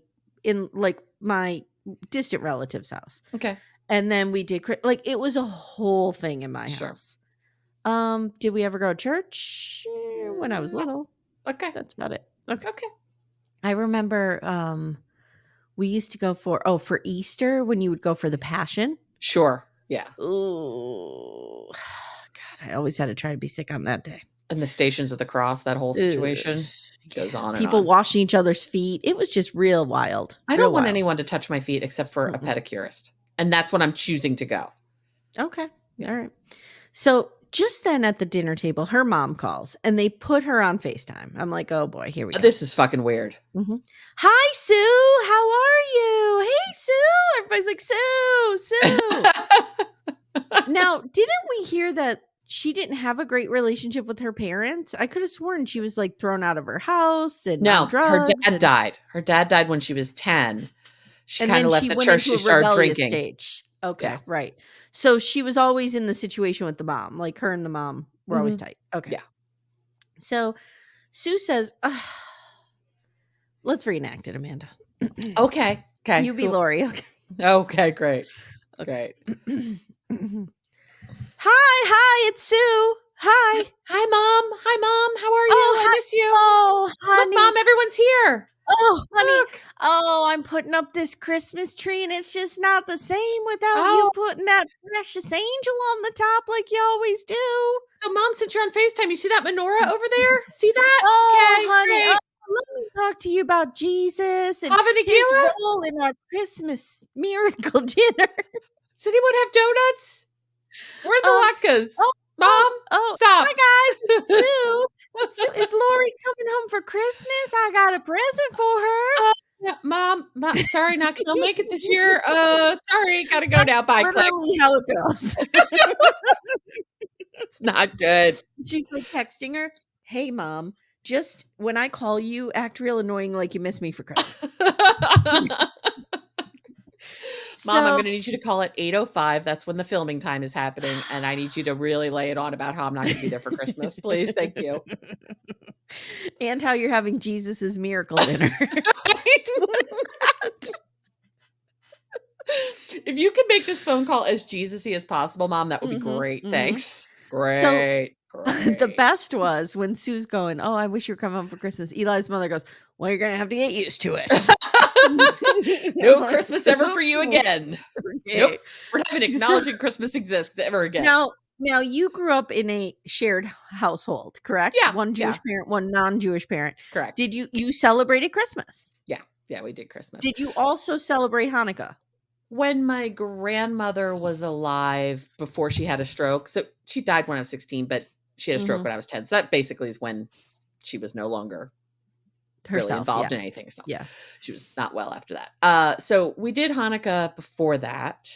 A: distant relative's house.
B: Okay.
A: And then we did, like, it was a whole thing in my house. Did we ever go to church? When I was little.
B: Okay.
A: That's about it. Okay.
B: I
A: remember we used to go for Easter when you would go for the Passion.
B: Sure. Yeah.
A: Oh, God, I always had to try to be sick on that day.
B: And the Stations of the Cross, that whole situation goes on and
A: people
B: on.
A: washing each other's feet. It was just real wild.
B: I don't want anyone to touch my feet except for a pedicurist. And that's when I'm choosing to go.
A: Okay. All right. So just then at the dinner table, her mom calls and they put her on FaceTime. I'm like, oh boy, here we go.
B: This is fucking weird.
A: Mm-hmm. Hi, Sue. How are you? Hey, Sue. Everybody's like, Sue. Now, didn't we hear that she didn't have a great relationship with her parents? I could have sworn she was like thrown out of her house and on drugs.
B: Her dad died. Her dad died when she was 10. She kind of left the
A: went
B: church.
A: into
B: She
A: a
B: started
A: rebellious
B: drinking.
A: stage. Okay, right. So she was always in the situation with the mom. Like her and the mom were always tight. Okay.
B: Yeah.
A: So Sue says, let's reenact it, Amanda.
B: Okay.
A: You be Laurie. Okay.
B: Okay, great. Okay.
A: Hi, it's Sue. Hi.
B: Hi, Mom. How are you? I miss you.
A: Oh, honey.
B: Look, Mom, everyone's here.
A: Oh, honey.
B: Look.
A: Oh, I'm putting up this Christmas tree and it's just not the same without you putting that precious angel on the top like you always do.
B: So, Mom, since you're on FaceTime, you see that menorah over there? See that?
A: Oh,
B: okay,
A: honey.
B: great.
A: Let me talk to you about Jesus and
B: Having
A: his role in our Christmas miracle dinner.
B: Does anyone have donuts? Where are the latkes? Mom, stop.
A: Hi, guys. Sue, is Laurie coming home for Christmas? I got a present for her.
B: Yeah, Mom, sorry, not gonna make it this year. Sorry, gotta go now. Bye.
A: Literally how it goes.
B: It's not good.
A: She's like texting her, hey, Mom, just when I call you, act real annoying like you miss me for Christmas.
B: Mom, I'm going to need you to call at 8:05. That's when the filming time is happening. And I need you to really lay it on about how I'm not going to be there for Christmas. Please. Thank you.
A: And how you're having Jesus's miracle dinner.
B: If you could make this phone call as Jesus-y as possible, Mom, that would be great. Thanks. Great.
A: So, the best was when Sue's going, oh, I wish you were coming home for Christmas. Eli's mother goes, well, you're going to have to get used to it.
B: No Christmas ever for you again. Okay. Nope. We're not even acknowledging Christmas exists ever again.
A: Now you grew up in a shared household, correct?
B: Yeah.
A: One Jewish parent, one non-Jewish parent.
B: Correct.
A: Did you celebrated Christmas?
B: Yeah, we did Christmas.
A: Did you also celebrate Hanukkah?
B: When my grandmother was alive before she had a stroke. So she died when I was 16, but she had a stroke when I was 10. So that basically is when she was no longer really involved in anything. So she was not well after that. So we did Hanukkah before that,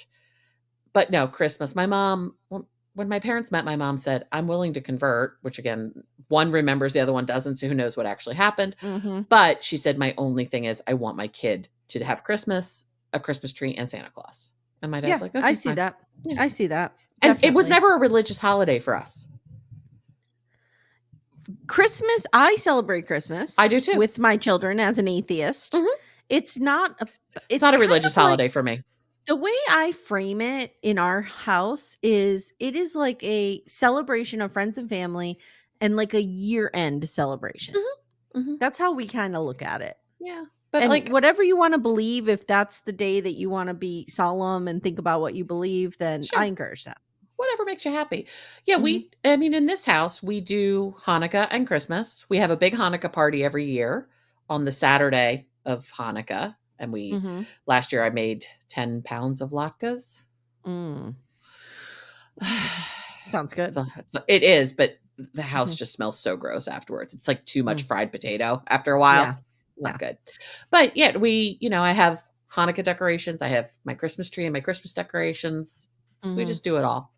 B: but no, Christmas. My mom, when my parents met, my mom said, I'm willing to convert, which again, one remembers, the other one doesn't. So who knows what actually happened. But she said, my only thing is I want my kid to have Christmas, a Christmas tree, and Santa Claus. And my dad's like, okay,
A: I see that. Yeah. I see that.
B: And it was never a religious holiday for us.
A: Christmas, I celebrate Christmas.
B: I do too.
A: With my children as an atheist. It's not
B: a religious holiday for me.
A: The way I frame it in our house is it is like a celebration of friends and family and like a year-end celebration. That's how we kind of look at it.
B: Yeah.
A: But and like whatever you want to believe, if that's the day that you want to be solemn and think about what you believe, then I encourage that.
B: Whatever makes you happy. Yeah, I mean, in this house, we do Hanukkah and Christmas. We have a big Hanukkah party every year on the Saturday of Hanukkah. And we, last year I made 10 pounds of latkes.
A: Sounds good.
B: So it is, but the house just smells so gross afterwards. It's like too much fried potato after a while.
A: Yeah.
B: It's not good. But yeah, I have Hanukkah decorations. I have my Christmas tree and my Christmas decorations. We just do it all.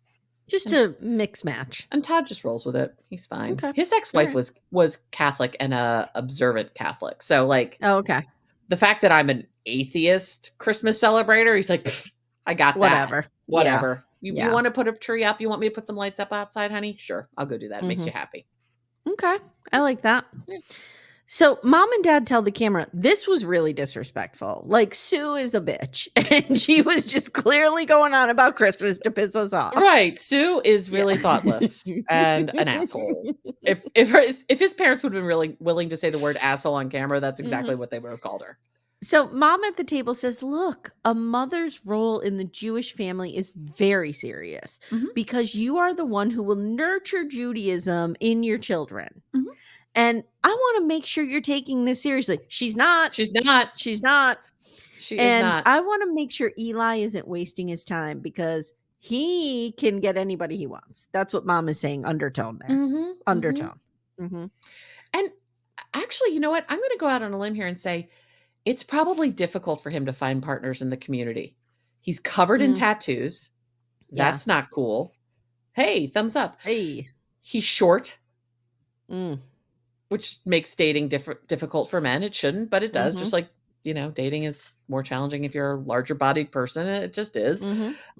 A: Just a mix match.
B: And Todd just rolls with it. He's fine.
A: Okay.
B: His ex-wife was Catholic and a observant Catholic. So like,
A: okay.
B: The fact that I'm an atheist Christmas celebrator, he's like, I got that. Whatever. Yeah. You want to put a tree up? You want me to put some lights up outside, honey? Sure. I'll go do that. It makes you happy.
A: Okay. I like that. Yeah. So Mom and Dad tell the camera, this was really disrespectful. Like Sue is a bitch. And she was just clearly going on about Christmas to piss us off.
B: Right. Sue is really thoughtless and an asshole. If his parents would have been really willing to say the word asshole on camera, that's exactly what they would have called her.
A: So Mom at the table says, look, a mother's role in the Jewish family is very serious because you are the one who will nurture Judaism in your children. And I want to make sure you're taking this seriously. She's not.
B: And
A: I want to make sure Eli isn't wasting his time because He can get anybody he wants. That's what mom is saying. Undertone there. Undertone.
B: And actually, you know what? I'm going to go out on a limb here and say it's probably difficult for him to find partners in the community. He's covered in tattoos. That's not cool. Hey, thumbs up.
A: Hey.
B: He's short, which makes dating difficult for men. It shouldn't, but it does. Just like, dating is more challenging if you're a larger bodied person. It just is.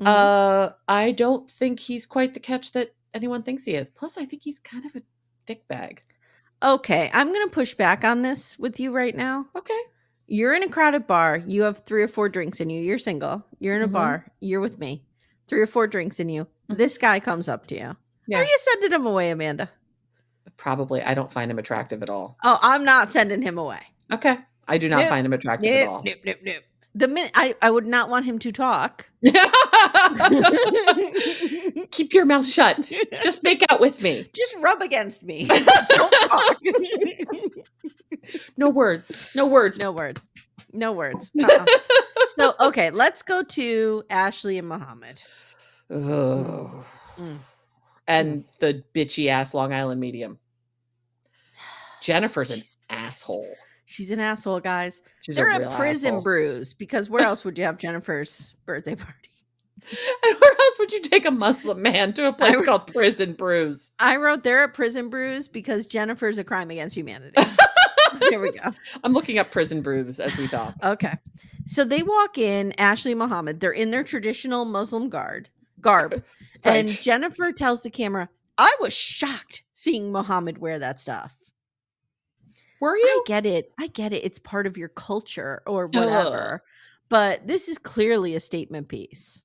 B: I don't think he's quite the catch that anyone thinks he is. Plus, I think he's kind of a dickbag.
A: Okay, I'm going to push back on this with you right now.
B: Okay.
A: You're in a crowded bar. You have 3 or 4 drinks in you. You're single. You're in a bar. You're with me. 3 or 4 drinks in you. This guy comes up to you.
B: Yeah.
A: Are you sending him away, Amanda?
B: Probably. I don't find him attractive at all.
A: Oh, I'm not sending him away.
B: Okay. I do not find him attractive at all.
A: Nope. The minute I would not want him to talk.
B: Keep your mouth shut. Just make out with me.
A: Just rub against me. Don't talk.
B: No words.
A: So, okay, let's go to Ashley and Mohammed.
B: Oh. And the bitchy ass Long Island medium. Jennifer's an asshole.
A: She's an asshole, guys.
B: They're
A: at Prison Brews because where else would you have Jennifer's birthday party?
B: And where else would you take a Muslim man to a place called Prison Brews?
A: I wrote they're at Prison Brews because Jennifer's a crime against humanity. There we go.
B: I'm looking up Prison Brews as we talk.
A: Okay. So they walk in, Ashley and Mohammed. They're in their traditional Muslim garb.
B: Right.
A: And Jennifer tells the camera, I was shocked seeing Mohammed wear that stuff.
B: Were you?
A: I get it. It's part of your culture or whatever. But this is clearly a statement piece.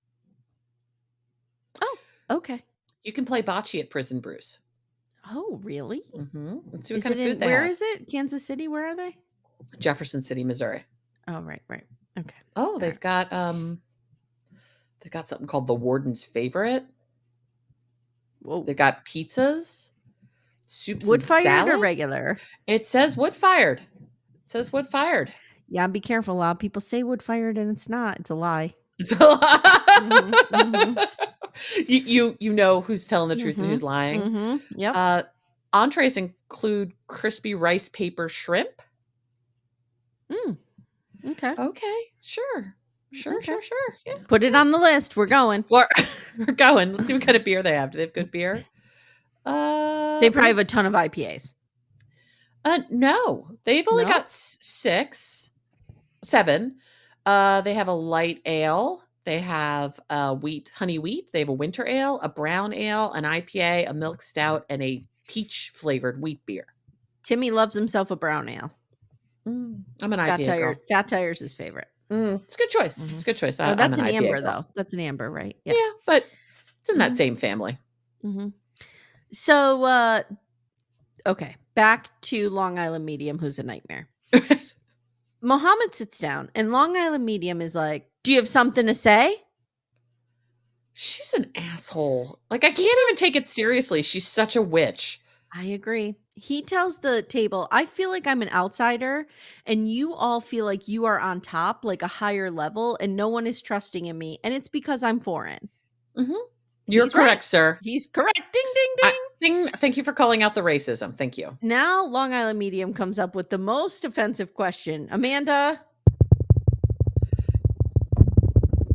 A: Oh, okay.
B: You can play bocce at Prison Brews.
A: Oh, really?
B: Let's see what kind of food they have.
A: Where is it? Kansas City? Where are they?
B: Jefferson City, Missouri.
A: Oh, right. Okay.
B: Oh, they've got something called the Warden's Favorite.
A: Whoa.
B: They've got pizzas, soups,
A: wood
B: and
A: fired
B: salads.
A: or regular?
B: It says wood fired.
A: Yeah, be careful. A lot of people say wood fired and it's not. It's a lie.
B: It's a lie. You know who's telling the truth and who's lying.
A: Yep.
B: Entrees include crispy rice paper shrimp.
A: Okay.
B: Sure. Yeah.
A: Put it on the list. We're going.
B: We're going. Let's see what kind of beer they have. Do they have good beer?
A: They probably have a ton of IPAs.
B: No. They've only got 6, 7. They have a light ale. They have honey wheat. They have a winter ale, a brown ale, an IPA, a milk stout, and a peach flavored wheat beer.
A: Timmy loves himself a brown ale.
B: I'm an IPA girl.
A: Fat Tire's his favorite.
B: It's a good choice. It's a good choice.
A: Oh, that's an
B: IPA
A: amber,
B: girl.
A: though. That's an amber, right?
B: Yeah, but it's in that same family.
A: So, okay, back to Long Island Medium, who's a nightmare. Mohammed sits down, and Long Island Medium is like, do you have something to say?
B: She's an asshole. Like, I can't even take it seriously. She's such a witch.
A: I agree. He tells the table, I feel like I'm an outsider and you all feel like you are on top, like a higher level, and no one is trusting in me. And it's because I'm foreign.
B: You're correct, sir.
A: He's correct. Ding, ding, ding.
B: Thank you for calling out the racism. Thank you.
A: Now, Long Island Medium comes up with the most offensive question. Amanda,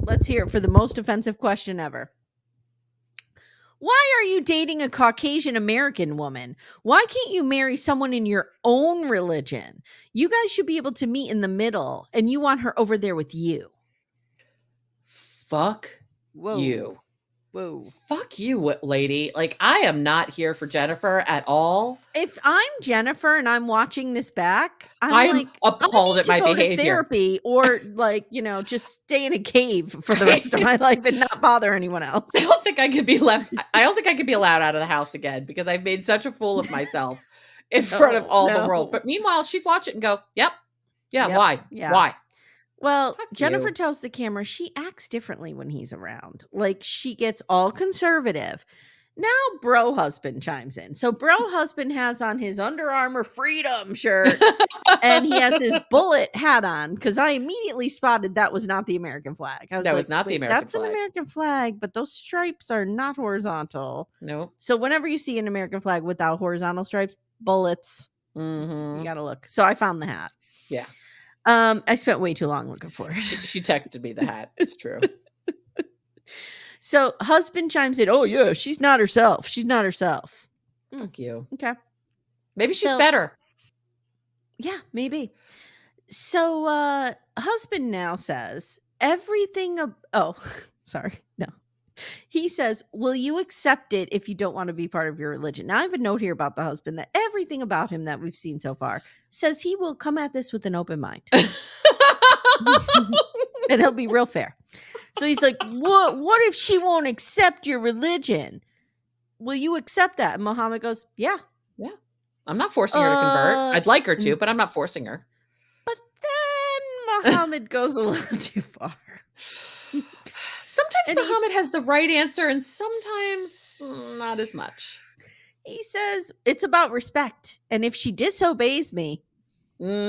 A: let's hear it for the most offensive question ever. Why are you dating a Caucasian American woman? Why can't you marry someone in your own religion? You guys should be able to meet in the middle, and you want her over there with you.
B: Fuck you. Whoa. Fuck you, lady. Like, I am not here for Jennifer at all.
A: If I'm Jennifer and I'm watching this back, I'm like
B: appalled at my behavior.
A: To therapy or just stay in a cave for the rest of my life and not bother anyone else.
B: I don't think I could be allowed out of the house again because I've made such a fool of myself in front of all the world. But meanwhile, she'd watch it and go, yep. Why?
A: Yeah.
B: Why?
A: Well, Jennifer tells the camera she acts differently when he's around. Like, she gets all conservative. Now bro husband chimes in. So bro husband has on his Under Armour Freedom shirt and he has his bullet hat on because I immediately spotted that was not the American flag. I was
B: That
A: like,
B: was not the
A: wait,
B: American
A: that's
B: flag.
A: an American flag, but those stripes are not horizontal.
B: No.
A: So whenever you see an American flag without horizontal stripes, bullets, you got to look. So I found the hat.
B: Yeah.
A: I spent way too long looking for it.
B: She texted me the hat. It's true.
A: So husband chimes in, oh yeah, she's not herself. She's not herself.
B: Fuck you.
A: Okay.
B: Maybe she's better.
A: Yeah, maybe. So husband now says everything. Sorry. No. He says, will you accept it if you don't want to be part of your religion? Now I have a note here about the husband that everything about him that we've seen so far says he will come at this with an open mind. And he'll be real fair. So he's like, what if she won't accept your religion? Will you accept that? And Mohammed goes, yeah.
B: Yeah. I'm not forcing her to convert. I'd like her to, but I'm not forcing her.
A: But then Mohammed goes a little too far.
B: Sometimes Mohammed has the right answer and sometimes not as much.
A: He says it's about respect. And if she disobeys me, it's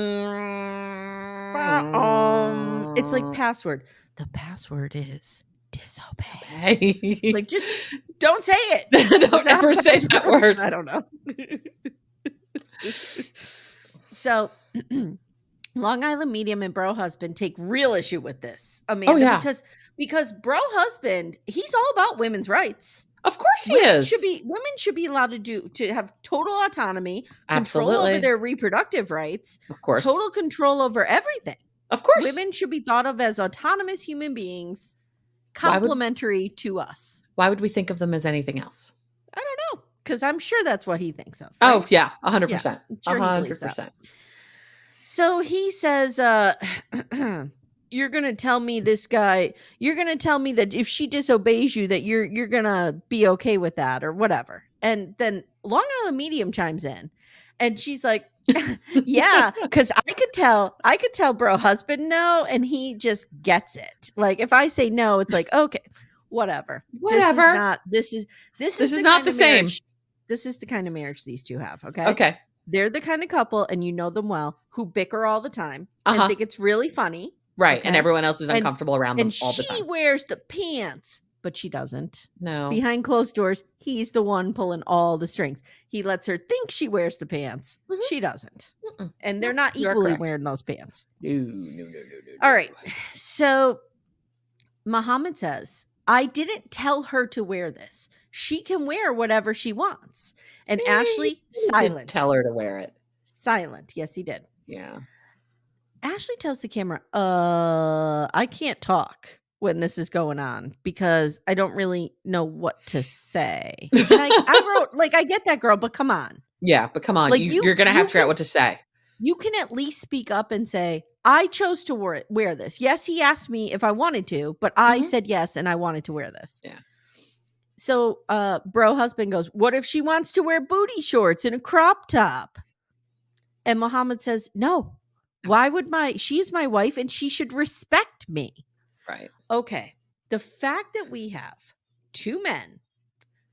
A: like password. The password is disobey. Like, just don't say it.
B: Don't ever say that word.
A: I don't know. So Long Island Medium and Bro Husband take real issue with this, Amanda.
B: Oh, yeah.
A: Because Bro Husband, he's all about women's rights.
B: Of course he is.
A: Women should be allowed to have total autonomy,
B: Absolutely.
A: control over their reproductive rights,
B: of course,
A: total control over everything.
B: Of course.
A: Women should be thought of as autonomous human beings, complementary to us.
B: Why would we think of them as anything else?
A: I don't know, because I'm sure that's what he thinks of.
B: Right? Oh, yeah, 100%.
A: Sure
B: 100%.
A: So he says, you're going to tell me you're going to tell me that if she disobeys you, that you're going to be okay with that or whatever. And then Long Island Medium chimes in and she's like, yeah, because I could tell Bro Husband no, and he just gets it. Like if I say no, it's like, okay, whatever. This is not the same. This is the kind of marriage these two have. Okay. They're the kind of couple, and you know them well, who bicker all the time and think it's really funny.
B: Right.
A: Okay?
B: And everyone else is uncomfortable around them all the time.
A: And she wears the pants, but she doesn't.
B: No.
A: Behind closed doors, he's the one pulling all the strings. He lets her think she wears the pants. Mm-hmm. She doesn't. Mm-mm. And they're not equally wearing those pants.
B: No.
A: All right. So Mohammed says, I didn't tell her to wear this. She can wear whatever she wants. And Ashley, silent.
B: Tell her to wear it.
A: Silent. Yes, he did.
B: Yeah. Ashley
A: tells the camera, I can't talk when this is going on because I don't really know what to say. And I wrote, like, I get that, girl, but come on.
B: Yeah, but come on. Like, you're going to have to figure out what to say.
A: You can at least speak up and say, I chose to wear this. Yes, he asked me if I wanted to, but I said yes, and I wanted to wear this.
B: Yeah.
A: So Bro Husband goes, what if she wants to wear booty shorts and a crop top? And Mohammed says, no. Why would she's my wife and she should respect me.
B: Right.
A: Okay. The fact that we have two men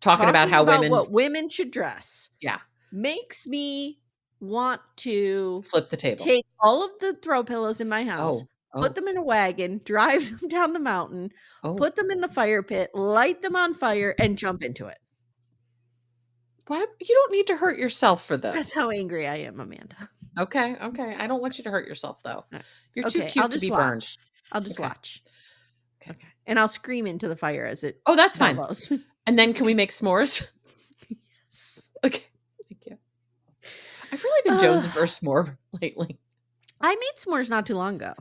B: talking about
A: what women should dress.
B: Yeah.
A: Makes me want to
B: flip the table.
A: Take all of the throw pillows in my house. Put them in a wagon, drive them down the mountain, put them in the fire pit, light them on fire, and jump into it.
B: Why? You don't need to hurt yourself for this.
A: That's how angry I am, Amanda.
B: Okay. I don't want you to hurt yourself, though. You're too cute to be burned.
A: I'll just watch. Okay. And I'll scream into the fire as it.
B: Oh, that's fine. And then can we make s'mores?
A: Yes.
B: Okay. Thank you. I've really been jonesing for a s'more lately.
A: I made s'mores not too long ago.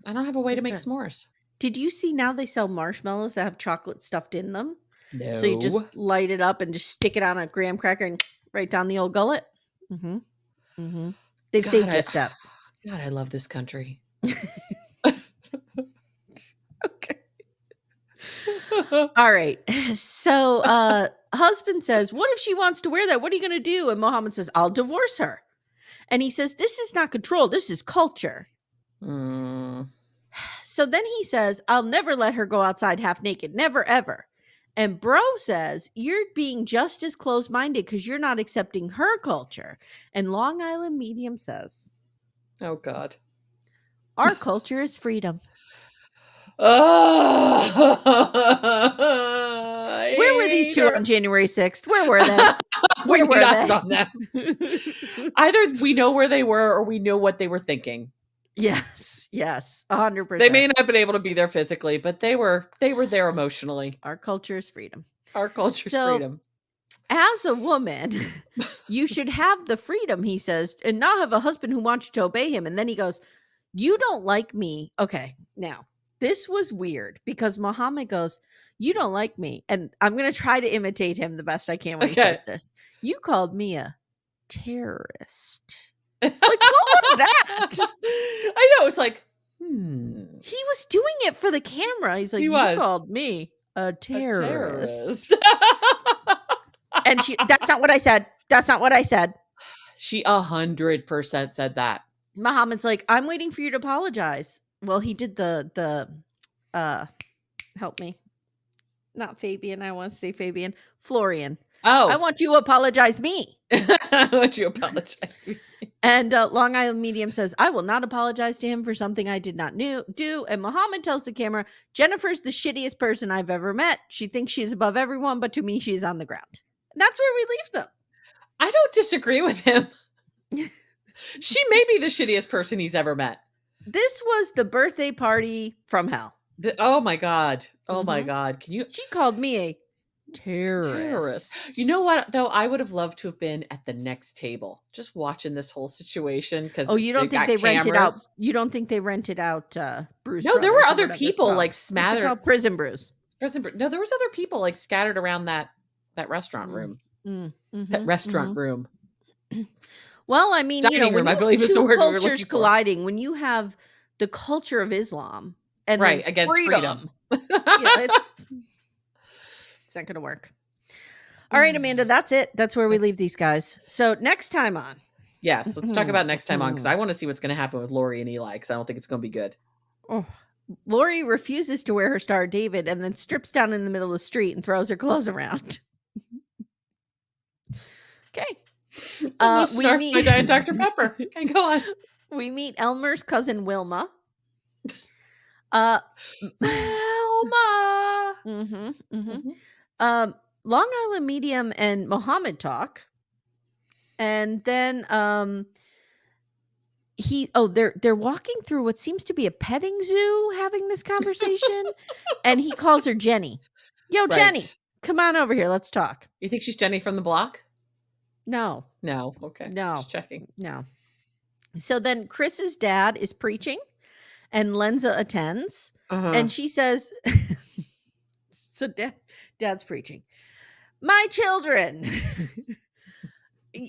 B: I don't have a way to make s'mores.
A: Did you see now they sell marshmallows that have chocolate stuffed in them?
B: No.
A: So you just light it up and just stick it on a graham cracker and right down the old gullet. Mm-hmm. Mm-hmm. They've saved a step.
B: God, I love this country.
A: Okay. All right. So husband says, what if she wants to wear that? What are you going to do? And Mohammed says, I'll divorce her. And he says, this is not control. This is culture. So then he says, I'll never let her go outside half naked. Never, ever. And bro says, you're being just as close-minded because you're not accepting her culture. And Long Island Medium says,
B: oh God,
A: our culture is freedom. Where were these two on January 6th? Where were they? Where were they?
B: On them. Either we know where they were or we know what they were thinking.
A: Yes, 100%.
B: They may not have been able to be there physically, but they were there emotionally.
A: Our culture is freedom.
B: Our culture is freedom.
A: As a woman, you should have the freedom, he says, and not have a husband who wants you to obey him. And then he goes, you don't like me. Okay, now, this was weird because Mohammed goes, you don't like me. And I'm going to try to imitate him the best I can when he says this. You called me a terrorist. Like, what was that?
B: I know. It's like,
A: He was doing it for the camera. He's like, you called me a terrorist. And that's not what I said. That's not what I said.
B: She 100% said that.
A: Mohammed's like, I'm waiting for you to apologize. Well, he did the help me. Not Fabian. I want to say Fabian. Florian.
B: Oh.
A: I want you to apologize me.
B: I want you to apologize me.
A: And Long Island Medium says, I will not apologize to him for something I did not do. And Mohammed tells the camera, Jennifer's the shittiest person I've ever met. She thinks she's above everyone, but to me, she's on the ground. And that's where we leave them.
B: I don't disagree with him. She may be the shittiest person he's ever met.
A: This was the birthday party from hell.
B: Oh my God. Oh my God.
A: She called me a terrorist.
B: You know what, though? I would have loved to have been at the next table, just watching this whole situation. Because
A: you don't think they rented out? You don't think they rented out Bruce?
B: No, there were other people like smattered.
A: Prison Brews.
B: No, there was other people like scattered around that restaurant room. That restaurant room.
A: Well, I mean,
B: Dining room,
A: when
B: I believe is the word we were looking for.
A: Colliding, when you have the culture of Islam and
B: against freedom.
A: It's not going to work. All right, Amanda, that's it. That's where we leave these guys. So next time on.
B: Yes, let's talk about next time on, because I want to see what's going to happen with Laurie and Eli, because I don't think it's going to be good.
A: Oh, Laurie refuses to wear her Star of David and then strips down in the middle of the street and throws her clothes around. Okay.
B: We meet my Diet Dr. Pepper. Okay, go on.
A: We meet Elmer's cousin Wilma.
B: Wilma.
A: Long Island Medium and Mohammed talk, and then they're walking through what seems to be a petting zoo, having this conversation, and he calls her Jenny. Yo, Jenny, come on over here. Let's talk.
B: You think she's Jenny from the block?
A: No.
B: Okay.
A: No.
B: Just checking.
A: No. So then Kris's dad is preaching and Lensa attends and she says, so dad's preaching. My children,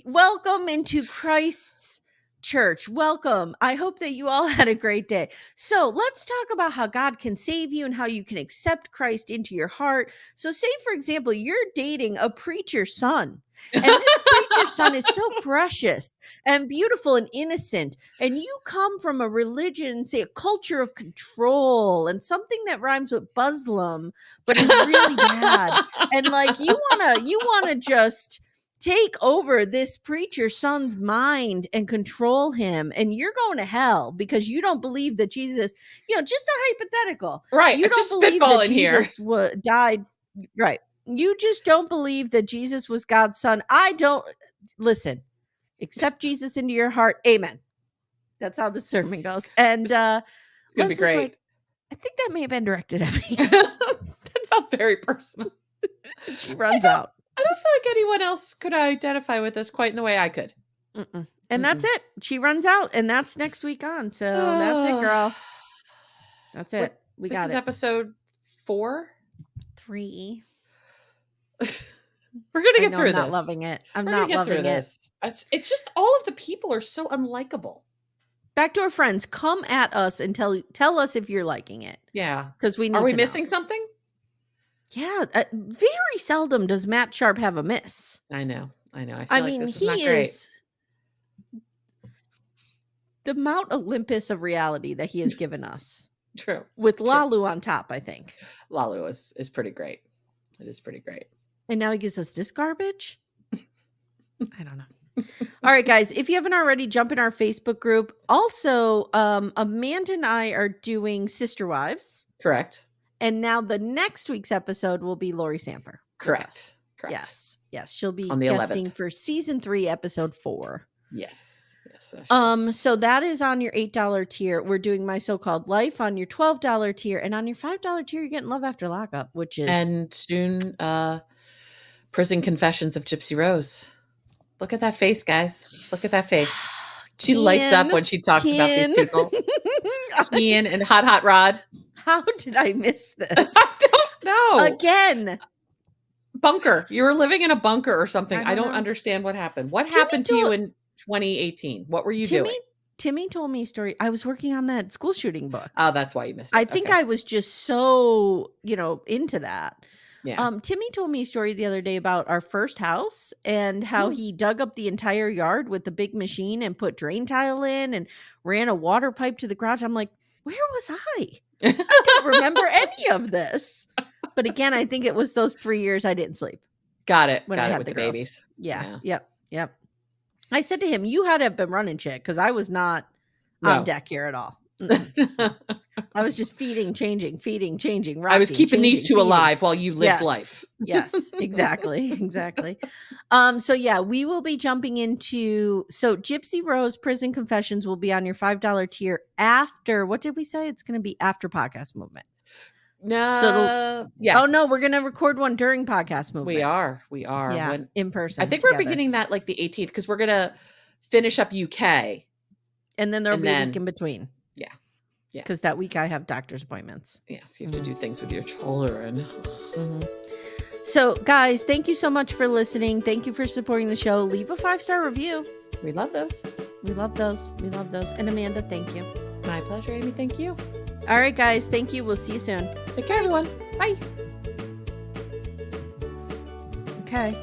A: welcome into Christ's church. Welcome. I hope that you all had a great day. So let's talk about how God can save you and how you can accept Christ into your heart. So say, for example, you're dating a preacher's son. And this preacher's son is so precious and beautiful and innocent. And you come from a religion, say a culture of control and something that rhymes with Muslim, but is really bad. And like you wanna just take over this preacher's son's mind and control him, and you're going to hell because you don't believe that Jesus, just a hypothetical,
B: right?
A: You
B: don't
A: believe that Jesus
B: here.
A: Died, right? You just don't believe that Jesus was God's son. I don't listen. Accept Jesus into your heart. Amen. That's how the sermon goes, and it's
B: gonna be great.
A: Like, I think that may have been directed at me.
B: That felt very personal.
A: She runs out.
B: I don't feel like anyone else could identify with this quite in the way I could.
A: And that's it. She runs out, and that's next week on. So that's it, girl. That's it. We got it.
B: This is episode 4?
A: 3.
B: We're gonna get through this.
A: I'm not loving it. I'm not loving it.
B: It's just all of the people are so unlikable.
A: Backdoor friends, come at us and tell us if you're liking it.
B: Yeah,
A: because we need.
B: Are we missing something?
A: Yeah, very seldom does Matt Sharp have a miss.
B: I know. I
A: mean,
B: this is
A: he
B: not great.
A: is the Mount Olympus of reality that he has given us.
B: True.
A: With Lalu on top, I think.
B: Lalu is pretty great. It is pretty great.
A: And now he gives us this garbage? I don't know. All right, guys, if you haven't already, jump in our Facebook group. Also, Amanda and I are doing Sister Wives.
B: Correct.
A: And now the next week's episode will be Laurie Samper.
B: Correct.
A: Yes. She'll be
B: on the
A: guesting
B: 11th.
A: For season 3, episode 4.
B: Yes.
A: So that is on your $8 tier. We're doing My So-Called Life on your $12 tier, and on your $5 tier, you're getting Love After Lockup, which is
B: and soon Prison Confessions of Gypsy Rose. Look at that face, guys. Look at that face. She lights up when she talks about these people. Ian and Hot Rod.
A: How did I miss this?
B: I don't know.
A: Again.
B: Bunker. You were living in a bunker or something. I don't understand what happened. What happened to you in 2018? What were you doing?
A: Timmy told me a story. I was working on that school shooting book.
B: Oh, that's why you missed it.
A: I think I was just so, into that.
B: Yeah.
A: Timmy told me a story the other day about our first house and how he dug up the entire yard with the big machine and put drain tile in and ran a water pipe to the garage. I'm like, where was I? I don't remember any of this. But again, I think it was those 3 years I didn't sleep.
B: Got it.
A: When
B: Got
A: I
B: it
A: had
B: with the
A: girls.
B: babies.
A: Yeah. Yep. I said to him, you had to have been running shit because I was not on deck here at all. I was just feeding, changing, rocking,
B: I was keeping these two alive while you lived life.
A: Yes, exactly. So yeah, we will be jumping into, Gypsy Rose Prison Confessions will be on your $5 tier after, what did we say? It's going to be after Podcast Movement.
B: No. Yes.
A: Oh no, we're going to record one during Podcast Movement.
B: We are.
A: Yeah, in person.
B: I think we're beginning that like the 18th because we're going to finish up UK.
A: And then there'll be a week in between.
B: Yeah.
A: Because that week I have doctor's appointments.
B: Yes, you have to do things with your children.
A: Mm-hmm. So, guys, thank you so much for listening. Thank you for supporting the show. Leave a 5-star review.
B: We love those.
A: We love those. And Amanda, thank you.
B: My pleasure, Amy. Thank you.
A: All right, guys. Thank you. We'll see you soon.
B: Take care, everyone. Bye.
A: Okay.